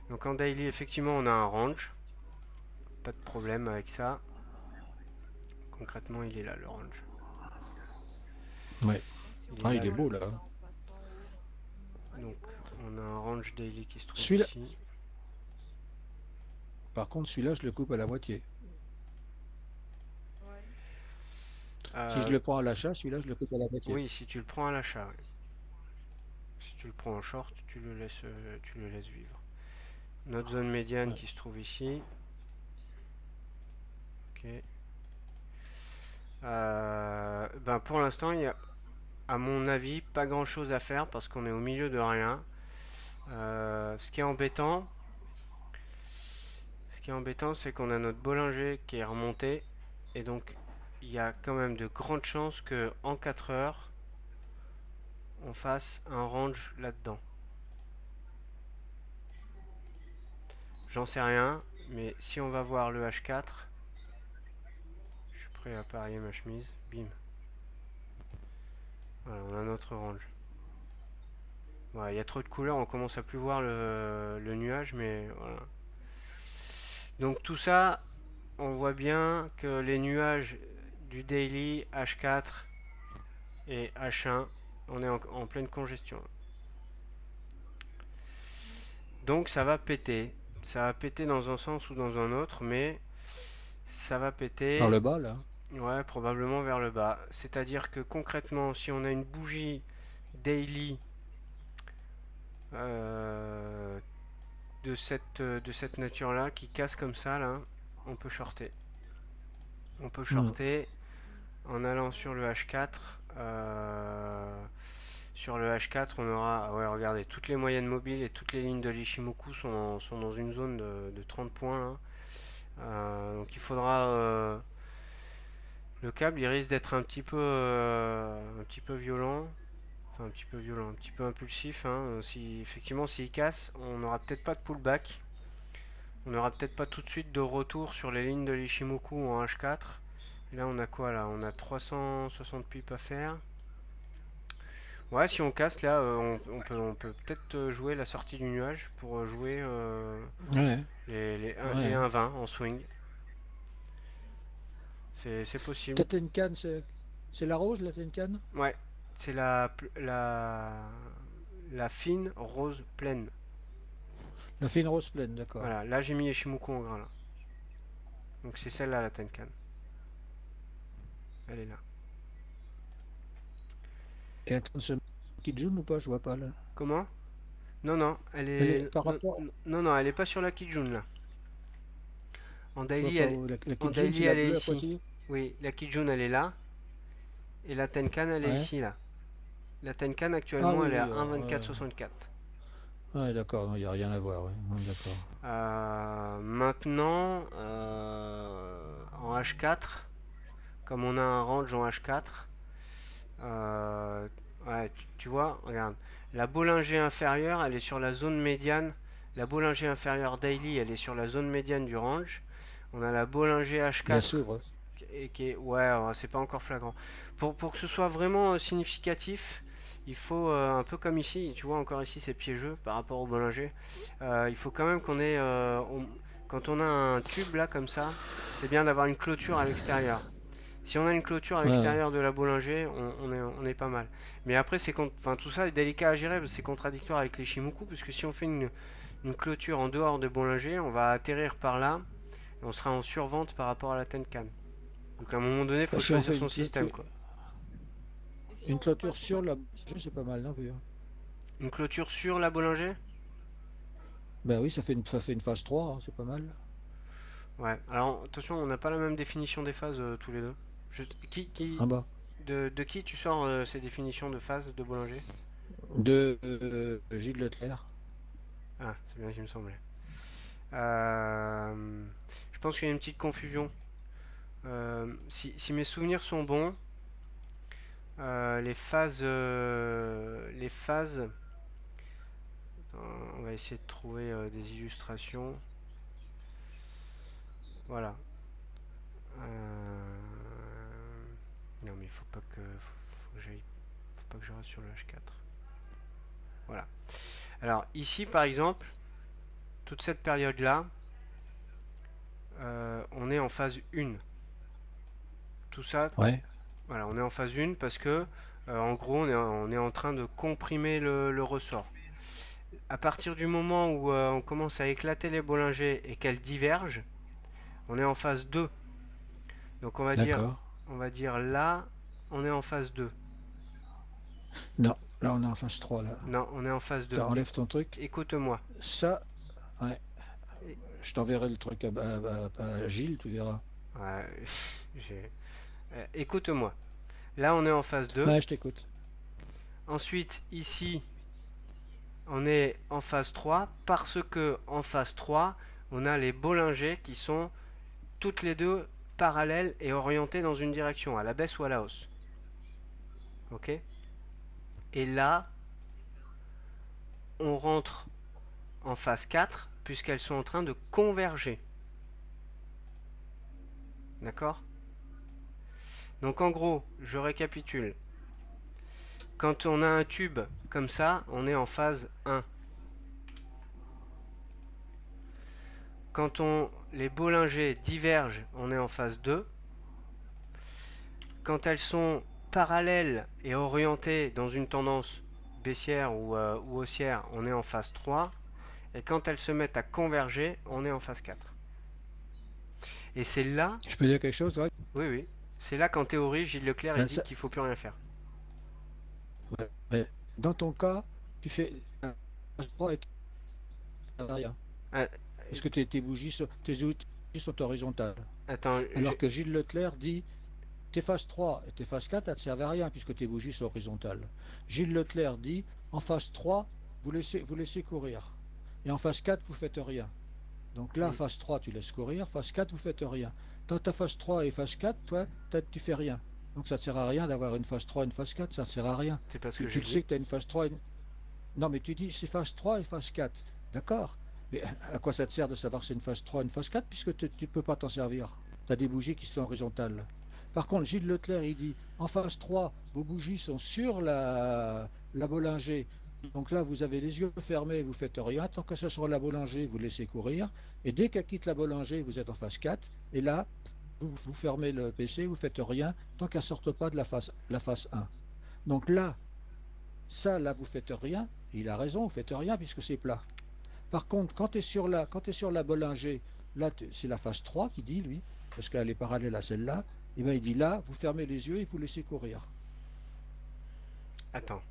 Donc en daily effectivement on a un range. Pas de problème avec ça. Concrètement il est là le range. Ouais. Donc si on Il est Ah, là il est descend le... un beau peu, là. bah on passe en haut. Ouais, il Donc est beau. on a un range daily qui se trouve Celui-là, ici. par contre, celui-là, je le coupe à la moitié. Ouais. Si je Euh, le prends à l'achat, celui-là, je le coupe à la moitié. oui, si tu le prends à l'achat. Ouais. Si tu le prends en short, tu le laisses vivre. Notre zone médiane Ouais. qui se trouve ici. Ok. Ben pour l'instant, il y a, à mon avis, pas grand chose à faire parce qu'on est au milieu de rien. Ce qui est embêtant, c'est qu'on a notre Bollinger qui est remonté et donc il y a quand même de grandes chances que en 4 heures, on fasse un range là-dedans. J'en sais rien, mais si on va voir le H4, je suis prêt à parier ma chemise. Bim. Voilà, on a notre range. Voilà, il y a trop de couleurs, on commence à plus voir le nuage, mais voilà. Donc tout ça, on voit bien que les nuages du daily H4 et H1, on est en pleine congestion. Donc ça va péter. Ça va péter dans un sens ou dans un autre, mais ça va Par péter, le bas, là. ouais, probablement vers le bas. C'est-à-dire que concrètement, si on a une bougie daily euh, de cette nature-là qui casse comme ça, là, on peut shorter. On peut Hmm. shorter en allant sur le H4. Sur le H4, on aura, ah ouais, regardez, toutes les moyennes mobiles et toutes les lignes de l'Ishimoku sont dans une zone de 30 points là. Donc il faudra, le câble, il risque d'être un petit peu violent, enfin un petit peu violent, un petit peu impulsif, hein. Si effectivement s'il casse, on n'aura peut-être pas de pullback, on n'aura peut-être pas tout de suite de retour sur les lignes de l'Ishimoku en H4. Et là on a quoi là? On a 360 pips à faire. Ouais, si on casse là, on peut peut-être jouer la sortie du nuage pour jouer Ouais, les ouais. 1,20 en swing. C'est possible. Tatenkan, c'est la rose, la Tenkan? Ouais, c'est la fine rose pleine. La fine rose pleine, d'accord. Voilà, là j'ai mis Ishimoku en grain là. Donc c'est celle-là la Tenkan. Elle est là. Et elle train de se Kijun ou pas? Je vois pas là. Comment? Non, non, Elle est par rapport. non, elle est pas sur la Kijun là. En Je vois daily, pas où. La en Kijun, c'est daily la elle est bleue à ici. Poitiers? Oui, la Kijun elle est là. Et la Tenkan elle est Ouais. ici là. La Tenkan Ah actuellement oui, elle est à oui. 1,2464. Ouais, d'accord, il n'y a rien à voir. Ouais. Ouais, d'accord. Maintenant, en H4, comme on a un range en H4, euh, ouais, tu vois, regarde, la Bollinger inférieure, elle est sur la zone médiane. La Bollinger inférieure daily, elle est sur la zone médiane du range. On a la Bollinger Et elle H4 s'ouvre. et qui est, ouais, ouais, c'est pas encore flagrant. Pour que ce soit vraiment significatif, il faut un peu comme ici, tu vois, encore ici c'est piégeux par rapport au Bollinger. Il faut quand même qu'on ait, quand on a un tube là comme ça, c'est bien d'avoir une clôture à l'extérieur. Si on a une clôture à Ouais, ouais. l'extérieur de la Bollinger, on est pas mal. Mais après, enfin, tout ça est délicat à gérer, parce que c'est contradictoire avec les Shimoku, parce que si on fait une clôture en dehors de Bollinger, on va atterrir par là, et on sera en survente par rapport à la Tenkan. Donc à un moment donné, il Bah, faut si on choisir fait son système, quoi. Et si une on veut pas clôture trop sur mal. la c'est pas mal non plus. Hein. Une clôture sur la Bollinger? Ben oui, ça fait une phase 3, hein, c'est pas mal. Ouais. Alors attention, on n'a pas la même définition des phases tous les deux. Ah bah. De qui tu sors ces définitions de phases de Bollinger? De Gilles Leclerc. Ah, c'est bien ce qui me semblait. Euh, je pense qu'il y a une petite confusion. Si mes souvenirs sont bons, les phases. Attends, on va essayer de trouver des illustrations. Voilà. Euh, non mais il faut que j'aille, faut pas que je reste sur le H4. Voilà. Alors ici par exemple, toute cette période là, on est en phase 1. Tout ça, Ouais. voilà, on est en phase 1 parce que en gros on est en train de comprimer le ressort. À partir du moment où on commence à éclater les Bollinger et qu'elles divergent, on est en phase 2. Donc D'accord. on va dire là, on est en phase 2. Non, là on est en phase 3 là. Non, on est en phase 2. Enlève ton truc. Écoute-moi. Ça, ouais. Je t'enverrai le truc à Gilles, tu verras. Ouais, écoute-moi. Là, on est en phase 2. Ouais, je t'écoute. Ensuite, ici, on est en phase 3 parce que en phase 3, on a les Bollinger qui sont toutes les deux parallèles et orientées dans une direction, à la baisse ou à la hausse. Ok? Et là, on rentre en phase 4 puisqu'elles sont en train de converger. D'accord? Donc en gros, je récapitule. Quand on a un tube comme ça, on est en phase 1. Quand les bolingers divergent, on est en phase 2. Quand elles sont parallèles et orientées dans une tendance baissière ou haussière, on est en phase 3. Et quand elles se mettent à converger, on est en phase 4. Et c'est là, Je peux dire quelque chose, ouais? oui, c'est là qu'en théorie, Gilles Leclerc il Ben, dit ça- qu'il ne faut plus rien faire. ouais. Mais dans ton cas, tu fais un phase 3 et tu fais rien. Euh, Parce que tes bougies sont horizontales. attends, Alors que Gilles Leclerc dit tes phases 3 et tes phases 4, elles ne servent à rien puisque tes bougies sont horizontales. Gilles Leclerc dit en phase 3, vous laissez courir. Et en phase 4, vous faites rien. Donc là, Mm. phase 3, tu laisses courir. Phase 4, vous faites rien. Dans ta phase 3 et phase 4, toi, tu fais rien. Donc ça ne sert à rien d'avoir une phase 3 et une phase 4, ça ne sert à rien. c'est pas ce que Tu j'ai le dit. sais que tu as une phase 3 et une... Non, mais tu dis c'est phase 3 et phase 4. D'accord. Mais à quoi ça te sert de savoir si c'est une phase 3 et une phase 4 puisque tu ne peux pas t'en servir. Tu as des bougies qui sont horizontales. Par contre, Gilles Leclerc, il dit en phase 3, vos bougies sont sur la Bollinger. Donc là, vous avez les yeux fermés, vous ne faites rien. Tant que ce soit la Bollinger, vous laissez courir. Et dès qu'elle quitte la Bollinger, vous êtes en phase 4. Et là, vous fermez le PC, vous ne faites rien tant qu'elle ne sorte pas de la phase 1. Donc là, ça, là, vous ne faites rien. Et il a raison, vous ne faites rien puisque c'est plat. Par contre, quand tu es sur la Bollinger, là, c'est la phase 3 qui dit, lui, parce qu'elle est parallèle à celle-là, et bien il dit là, vous fermez les yeux et vous laissez courir. Attends.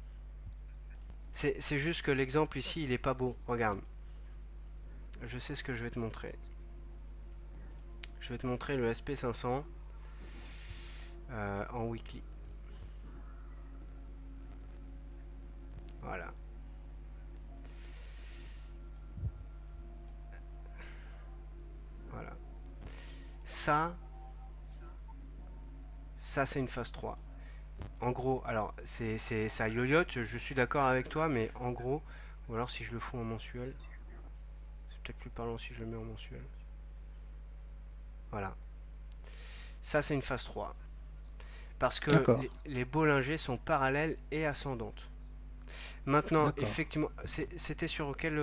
C'est juste que l'exemple ici, il est pas beau. Regarde. Je sais ce que je vais te montrer. Je vais te montrer le SP500 en weekly. Voilà. Voilà. Ça c'est une phase 3. En gros, alors ça yoyote, je suis d'accord avec toi, mais en gros, ou alors si je le fous en mensuel, c'est peut-être plus parlant si je le mets en mensuel. Voilà. Ça c'est une phase 3. Parce que D'accord, les Bollinger sont parallèles et ascendantes. Maintenant, d'accord. effectivement, c'était sur quel...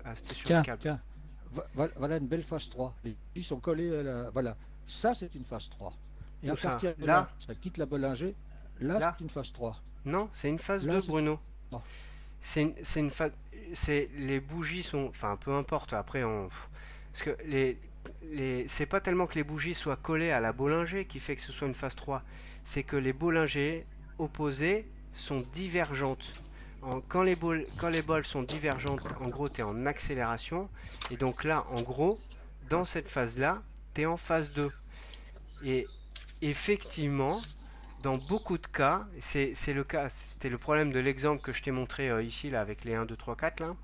Ah, c'était sur le Tiens, câble. tiens, voilà une belle phase 3. Les bougies sont collées à la... Voilà, ça c'est une phase 3. Et Où à ça? partir de Là? là, ça quitte la Bollinger, là Là? c'est une phase 3. Non, c'est une phase Là 2, c'est... Bruno. Oh, C'est une phase... Les bougies sont... Enfin, peu importe, après on... Parce que c'est pas tellement que les bougies soient collées à la Bollinger qui fait que ce soit une phase 3. C'est que les Bollinger opposées sont divergentes. Quand les bols sont divergentes, en gros, tu es en accélération. Et donc là, en gros, dans cette phase-là, tu es en phase 2. Et effectivement, dans beaucoup de cas, c'est le cas, c'était le problème de l'exemple que je t'ai montré ici, là, avec les 1, 2, 3, 4, là.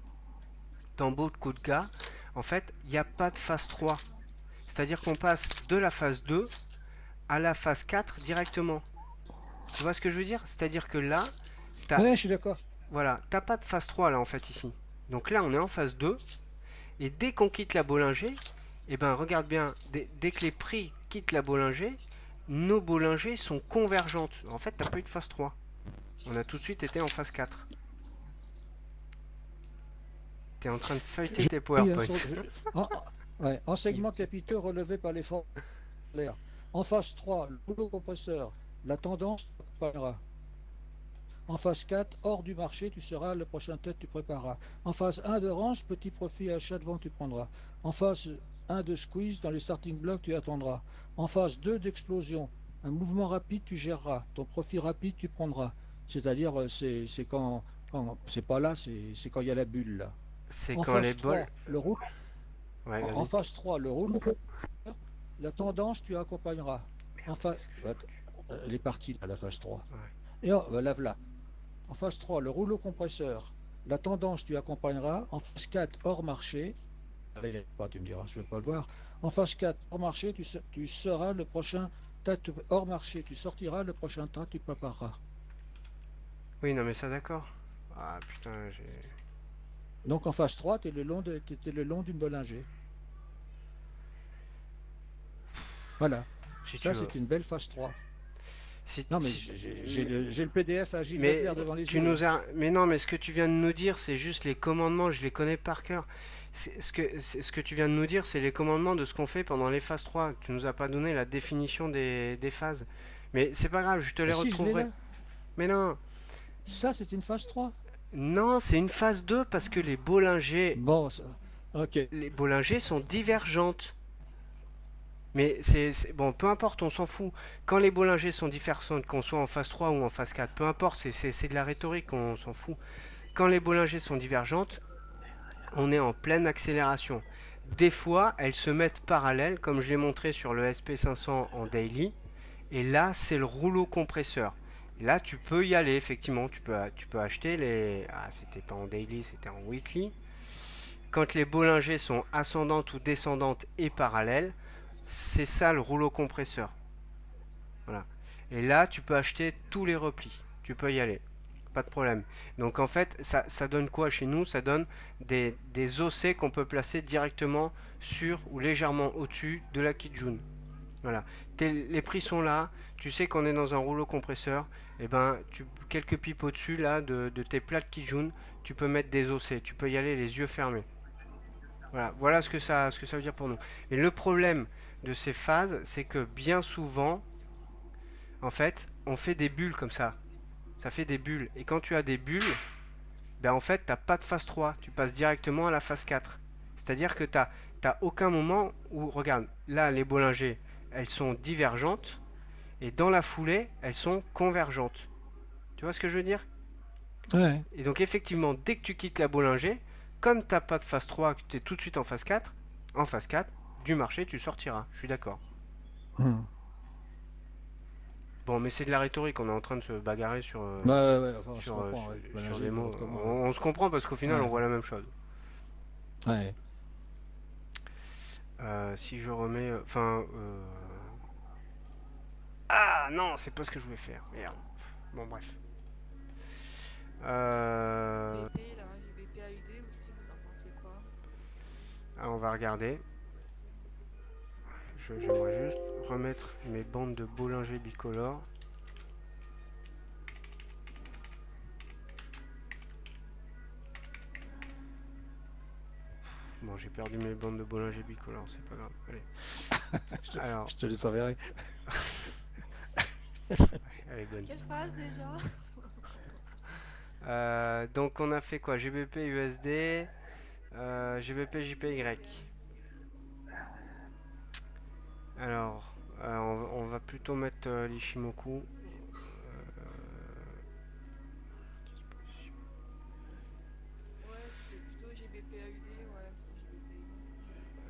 Dans beaucoup de cas, en fait, il n'y a pas de phase 3. C'est-à-dire qu'on passe de la phase 2 à la phase 4 directement. Tu vois ce que je veux dire? C'est-à-dire que là, t'as, ouais, je suis d'accord. voilà, t'as pas de phase 3 là en fait ici. Donc là, on est en phase 2. Et dès qu'on quitte la Bollinger, eh ben regarde bien, dès que les prix quittent la Bollinger, nos Bollinger sont convergentes. En fait, t'as pas eu de phase 3. On a tout de suite été en phase 4. T'es en train de feuilleter tes Oui, hein, PowerPoint. ouais, en segment capiteux relevé par l'effort de l'air. En phase 3, le boulot compresseur, la tendance accompagnera. En phase 4, hors du marché, tu seras, le prochain tête, tu prépareras. En phase 1 de range, petit profit achat de vente, tu prendras. En phase 1 de squeeze, dans les starting blocks, tu attendras. En phase 2 d'explosion, un mouvement rapide, tu géreras. Ton profit rapide, tu prendras. C'est-à-dire, c'est quand c'est pas là, c'est quand il y a la bulle, là. C'est En quand les phase bols... 3, le roule. Ouais, En vas-y. phase 3, le roule. La tendance, tu accompagneras. En Merde, phase... qu'est-ce que je Elle est partie, à la phase 3. Ouais. Et là. En phase 3, le rouleau compresseur. La tendance, tu accompagneras. En phase 4, hors marché. Pas, tu me diras, je ne vais pas le voir. En phase 4, hors marché, tu seras le prochain. Hors marché, tu sortiras le prochain temps, tu prépareras. Oui, non mais ça d'accord. Ah putain, j'ai... Donc en phase 3, tu es le long d'une Bollinger. Voilà. Si tu Ça, veux. c'est une belle phase 3. Si, Non, mais si- j'ai le PDF à Gilles mais Leclerc devant les tu yeux. nous as, mais non, mais ce que tu viens de nous dire, c'est juste les commandements, je les connais par cœur. Ce que tu viens de nous dire, c'est les commandements de ce qu'on fait pendant les phases 3. Tu nous as pas donné la définition des phases. Mais c'est pas grave, je te les Ah si, je l'ai retrouverai. là. Mais non, Ça, c'est une phase 3. non, c'est une phase 2 parce que Bon, ça. Ok. les Bollinger sont divergentes. Mais bon, peu importe, on s'en fout. Quand les Bollinger sont différentes, qu'on soit en phase 3 ou en phase 4, peu importe, c'est de la rhétorique, on s'en fout. Quand les Bollinger sont divergentes, on est en pleine accélération. Des fois, elles se mettent parallèles, comme je l'ai montré sur le SP500 en daily. Et là, c'est le rouleau compresseur. Là, tu peux y aller, effectivement. Tu peux acheter les... Ah, c'était pas en daily, c'était en weekly. Quand les Bollinger sont ascendantes ou descendantes et parallèles, c'est ça le rouleau compresseur. Voilà. Et là, tu peux acheter tous les replis. Tu peux y aller. Pas de problème. Donc en fait, ça donne quoi chez nous? Ça donne des OC qu'on peut placer directement sur ou légèrement au-dessus de la Kijun. Voilà. Les prix sont là. Tu sais qu'on est dans un rouleau compresseur. Et ben, quelques pipes au-dessus là de tes plates Kijun, tu peux mettre des OC. Tu peux y aller les yeux fermés. Voilà, voilà ce que ça veut dire pour nous. Et le problème de ces phases, c'est que bien souvent, en fait, on fait des bulles comme ça. Ça fait des bulles. Et quand tu as des bulles, ben en fait, tu n'as pas de phase 3. Tu passes directement à la phase 4. C'est-à-dire que tu n'as aucun moment où, regarde, là, les Bollinger, elles sont divergentes. Et dans la foulée, elles sont convergentes. Tu vois ce que je veux dire? Ouais. Et donc, effectivement, dès que tu quittes la Bollinger, comme tu n'as pas de phase 3, que tu es tout de suite en phase 4, du marché, tu sortiras. Je suis d'accord. Hmm. Bon, mais c'est de la rhétorique, on est en train de se bagarrer Ouais, ouais, ouais, enfin, on se sur, comprend. Ouais. sur Bollinger, des mots. n'importe comment. On se comprend parce qu'au final, on Ouais. voit la même chose. Ouais. Si je remets. Enfin. Ah non, c'est pas ce que je voulais faire. Merde. Bon, bref. GBP, là, GBP AUD aussi, vous en pensez quoi? On va regarder. J'aimerais juste remettre mes bandes de Bollinger bicolore. Bon, j'ai perdu mes bandes de Bollinger bicolore, c'est pas grave. Allez. Alors, Je te les enverrai. elle est bonne. Quelle phase déjà? Donc on a fait quoi? GBP USD, GBP JPY. Alors, on va plutôt mettre l'Ishimoku. Ouais, c'était plutôt GBP AUD, ouais, plutôt GBP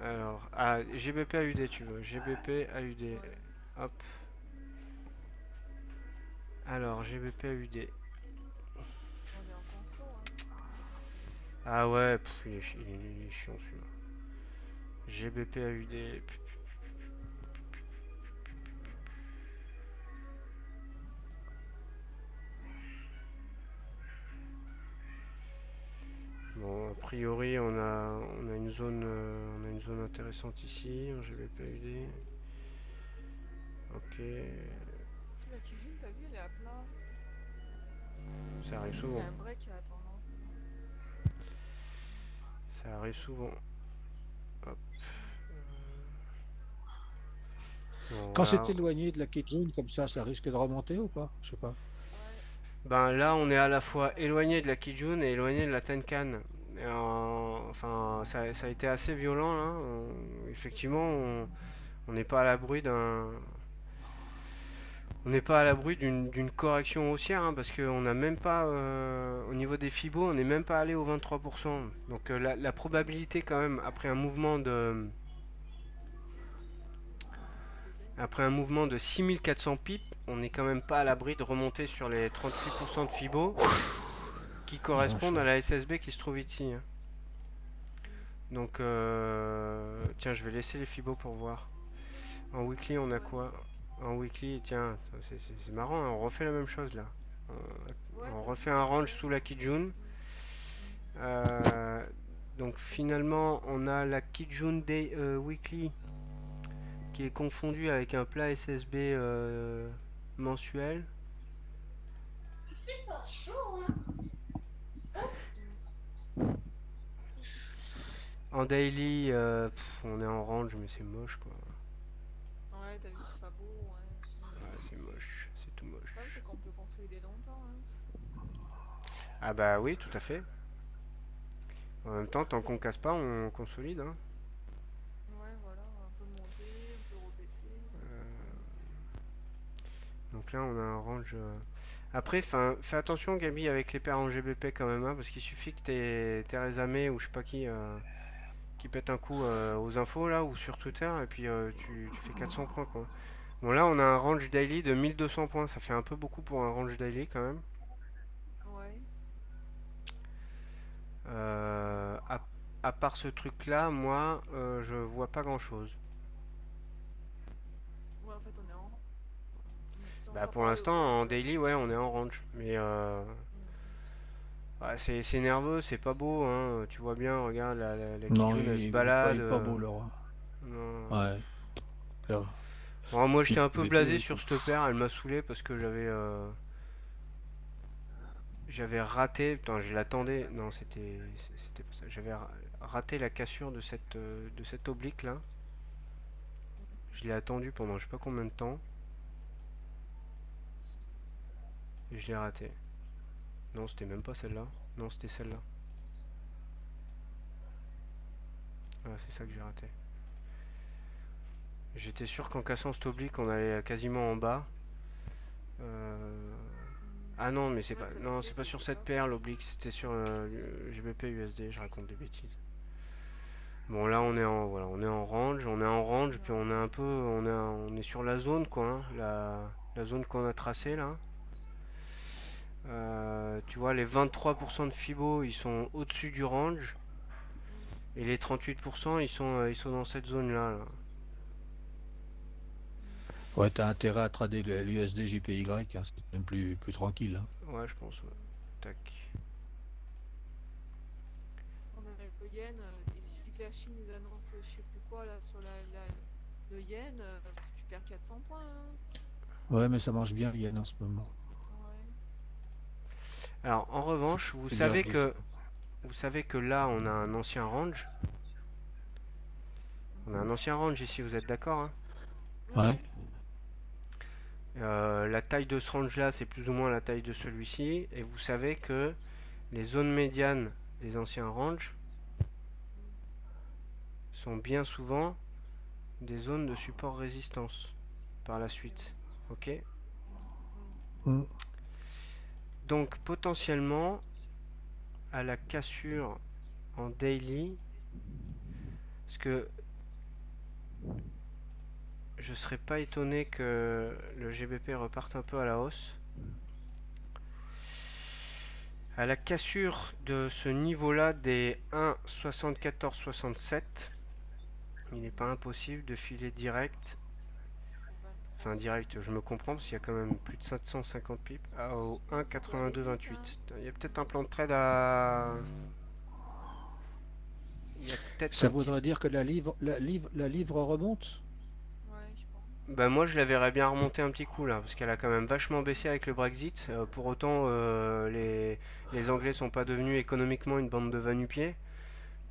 AUD. Alors, GBP AUD tu veux. GBP AUD. Ouais, Hop. Alors, GBP AUD. on est en conso, hein. Ah ouais, il est chiant celui-là. GBP AUD. Bon, a priori, on a une zone intéressante ici en GBP AUD. Ok, La cuisine, t'as vu, elle est à plat. ça arrive Il y souvent. a un break à tendance. Ça arrive souvent. Hop. Bon, Quand voilà. c'est éloigné de la Kijun comme ça risque de remonter ou pas? Je sais pas. Ouais, Ben là, on est à la fois éloigné de la Kijun et éloigné de la Tenkan. Enfin, ça a été assez violent là. Effectivement, on n'est pas à l'abri on n'est pas à l'abri d'une correction haussière hein, parce qu'on n'a même pas, au niveau des Fibos, on n'est même pas allé au 23%. Donc la probabilité quand même, après un mouvement de 6400 pips, on n'est quand même pas à l'abri de remonter sur les 38% de Fibo qui correspondent à la SSB qui se trouve ici. Hein. Donc, tiens, je vais laisser les Fibo pour voir. En weekly, on a quoi? En weekly, tiens, c'est marrant, hein, on refait la même chose là. ouais, On t'as refait vu, un ouais. range sous la Kijun. Donc finalement, on a la Kijun Day Weekly qui est confondue avec un plat SSB mensuel. En daily, on est en range, mais c'est moche quoi. Ouais, t'as vu, c'est pas beau, ouais. Ouais, c'est moche, c'est tout Le problème, c'est moche. qu'on peut consolider longtemps, hein. Ah bah oui, tout à fait. En même temps, tant qu'on casse pas, on consolide. Hein. Ouais, voilà, un peu monter, un peu rebaisser. Donc là, on a un range. Après, fais attention, Gabi, avec les paires en GBP quand même, hein, parce qu'il suffit que t'aies Rezame ou je sais pas qui pète un coup aux infos là ou sur Twitter, et puis tu fais 400 points quoi. Bon, là, on a un range daily de 1200 points, ça fait un peu beaucoup pour un range daily quand même. Ouais. Euh, à, à part ce truc-là, moi, je vois pas grand-chose. Ouais, en fait, on est en. Si on Bah, sort pour par le l'instant, haut, en daily, ouais, on est en range. Mais ouais, c'est nerveux, c'est pas beau, hein. Tu vois bien, regarde, la Non, Kijun, elle se il balade. est pas beau, Laura. Non. Ouais. Alors, Bon, moi, j'étais puis un peu avec lui, blasé elle sur coupe. cette paire, elle m'a saoulé parce que j'avais raté. Putain, je l'attendais. Non, c'était pas ça. J'avais raté la cassure de cette oblique là. Je l'ai attendu pendant je sais pas combien de temps et je l'ai raté. Non, c'était même pas celle-là. Non, c'était celle-là. Ah, c'est ça que j'ai raté. J'étais sûr qu'en cassant cette oblique, on allait quasiment en bas. Euh, Ah non, mais c'est Ouais, pas, ça non, l'effet, c'est pas sur t'étais cette pas paire fou. l'oblique, c'était sur le GBP USD. Je raconte des bêtises. Bon, là, on est en range, puis Ouais. on est sur la zone quoi, hein, la zone qu'on a tracée là. Tu vois, les 23% de Fibo, ils sont au-dessus du range. Et les 38%, ils sont dans cette zone-là. Là. Ouais, t'as intérêt à trader l'USD JPY, hein, c'est même plus tranquille. Hein. Ouais, je pense. Ouais. Tac. On a le yen, il suffit que la Chine ils annoncent je sais plus quoi là sur le yen, tu perds 400 points, hein. Ouais, mais ça marche bien, le yen, en ce moment. Ouais. Alors, en revanche, C'est bien rythme. vous savez que là, on a un ancien range. On a un ancien range ici, vous êtes d'accord hein. Ouais, Ouais. ouais. La taille de ce range-là, c'est plus ou moins la taille de celui-ci. Et vous savez que les zones médianes des anciens ranges sont bien souvent des zones de support résistance par la Eh suite. oui. Ok. Mm. Mm. Donc potentiellement, à la cassure en daily, parce que je serais pas étonné que le GBP reparte un peu à la hausse. À la cassure de ce niveau-là des 1,7467, il n'est pas impossible de filer direct. Au 23. Enfin direct, je me comprends parce qu'il y a quand même plus de 750 pips au Non, ça peut aller vite, 1,8228. hein. Il y a peut-être un Mm. plan de trade à... Il y a peut-être Ça un petit... voudrait dire que la livre remonte? Ouais, je pense. Bah moi je la verrais bien remonter un petit coup là, parce qu'elle a quand même vachement baissé avec le Brexit. Pour autant, les Anglais sont pas devenus économiquement une bande de va-nu-pieds.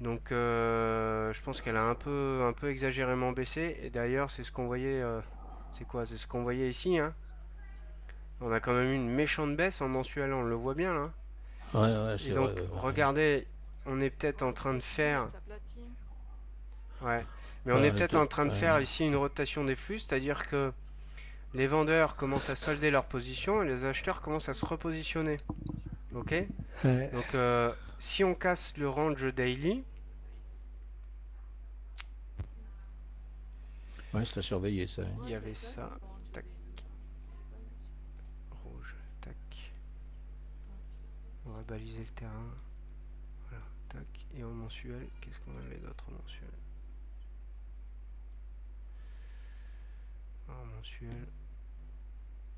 Donc je pense qu'elle a un peu exagérément baissé. Et d'ailleurs c'est ce qu'on voyait... c'est quoi? C'est ce qu'on voyait ici. Hein. On a quand même eu une méchante baisse en mensuel, on le voit bien là. Ouais, ouais, Et c'est vrai. donc Ouais, ouais. regardez, on est peut-être en Ouais, train puis de au final, elle faire... s'aplatit. Ouais. Mais on Ouais, est on est peut-être en peut-être. train de faire ici une rotation des flux, c'est-à-dire que les vendeurs commencent à solder leur position et les acheteurs commencent à se repositionner. Ok. Ouais, Donc si on casse le range daily, ouais, c'est à surveiller ça. Hein. il Ouais, y c'est avait exact, ça. le range Tac, daily. J'avais pas vu celui-là. rouge, tac. Ouais, j'avais pas vu On va celui-là. baliser le terrain. Voilà, tac. Et en mensuel, qu'est-ce qu'on avait d'autre en mensuel? En mensuel,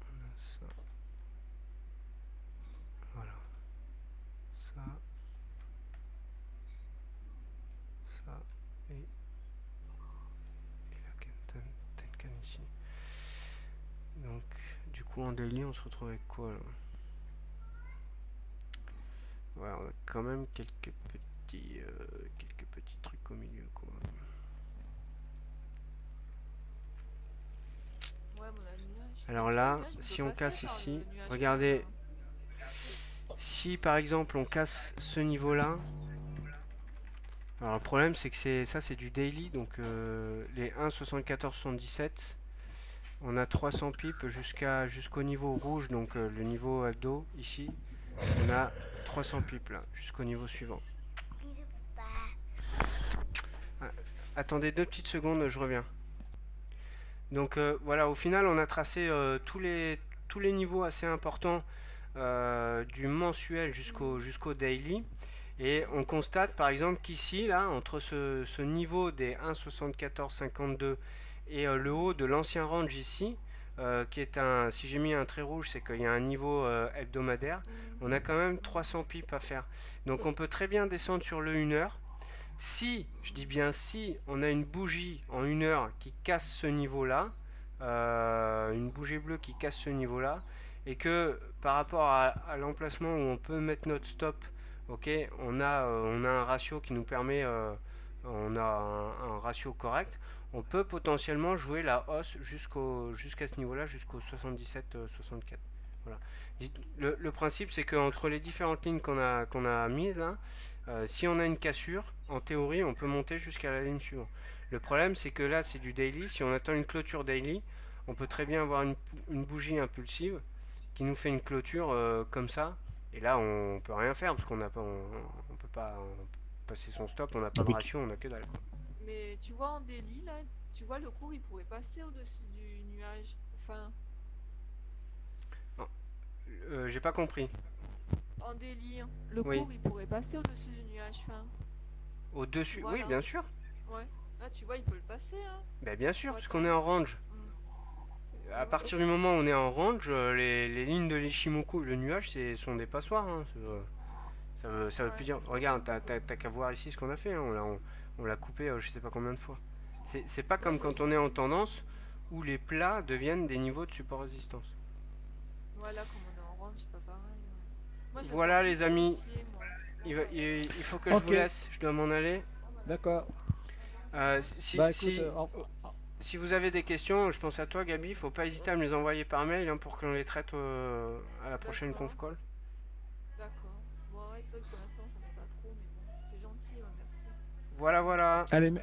on a ça. Voilà, ça, ça et la Tenkan ici. Donc, du coup, coup, en daily, on se retrouve avec quoi là? Ouais, on a quand même quelques petits trucs au milieu, quoi. Ouais, mon nuage. Mais Alors tu vois, le là, nuage, il si peut on passer casse par ici, le nuage regardez, fin. si par exemple on casse ce niveau-là, alors le problème c'est que c'est du daily, donc les 1,7477, on a 300 pips jusqu'au niveau rouge, donc le niveau hebdo ici, on a 300 pips là, jusqu'au niveau suivant. Ah, attendez 2 petites secondes, je reviens. Donc voilà, au final on a tracé tous les niveaux assez importants du mensuel jusqu'au daily. Et on constate par exemple qu'ici, là, entre ce niveau des 1,7452 et le haut de l'ancien range ici, qui est si j'ai mis un trait rouge, c'est qu'il y a un niveau hebdomadaire, on a quand même 300 pips à faire. Donc on peut très bien descendre sur le 1 heure. Si, je dis bien si, on a une bougie en 1 heure qui casse ce niveau-là, une bougie bleue qui casse ce niveau-là, et que par rapport à l'emplacement où on peut mettre notre stop, ok, on a un ratio qui nous permet, on a un ratio correct, on peut potentiellement jouer la hausse jusqu'à ce niveau-là, jusqu'au 77-64. Voilà. Le principe, c'est qu'entre les différentes lignes qu'on a mises là, si on a une cassure, en théorie, on peut monter jusqu'à la ligne suivante. Le problème, c'est que là, c'est du daily. Si on attend une clôture daily, on peut très bien avoir une bougie impulsive qui nous fait une clôture comme ça. Et là, on peut rien faire parce qu'on n'a pas, on peut pas passer son stop. On n'a pas de ratio, on a que dalle, quoi. Mais tu vois, en daily, là, tu vois, le cours, il pourrait passer au-dessus du nuage fin. J'ai pas compris. En daily, le Oui. cours, il pourrait passer au-dessus du nuage fin. Au-dessus, oui, Voilà. bien sûr. Ouais. Là, tu vois, il peut le passer, hein. Ben, bien sûr, Ouais, parce qu'on est en range. À partir du moment où on est en range, les lignes de l'Ishimoku, le nuage, sont des passoires. Hein. Ça veut plus dire. Regarde, t'as qu'à voir ici ce qu'on a fait. Hein. On l'a coupé je sais pas combien de fois. C'est pas comme quand on est en tendance où les plats deviennent des niveaux de support résistance. Voilà, comme on est en range, c'est pas pareil. Ouais. Moi, je Voilà sens les plus amis, haussier, moi. il faut que je vous Ok, laisse, je dois m'en aller. d'accord. Si, Bah écoute, si, si vous avez des questions, je pense à toi Gabi, faut pas hésiter à me les envoyer par mail hein, pour qu'on les traite à la prochaine D'accord. conf call. D'accord. Bon, ouais, c'est vrai que pour l'instant, j'en ai pas trop, mais bon, c'est gentil, ouais, merci. Voilà, voilà. allez,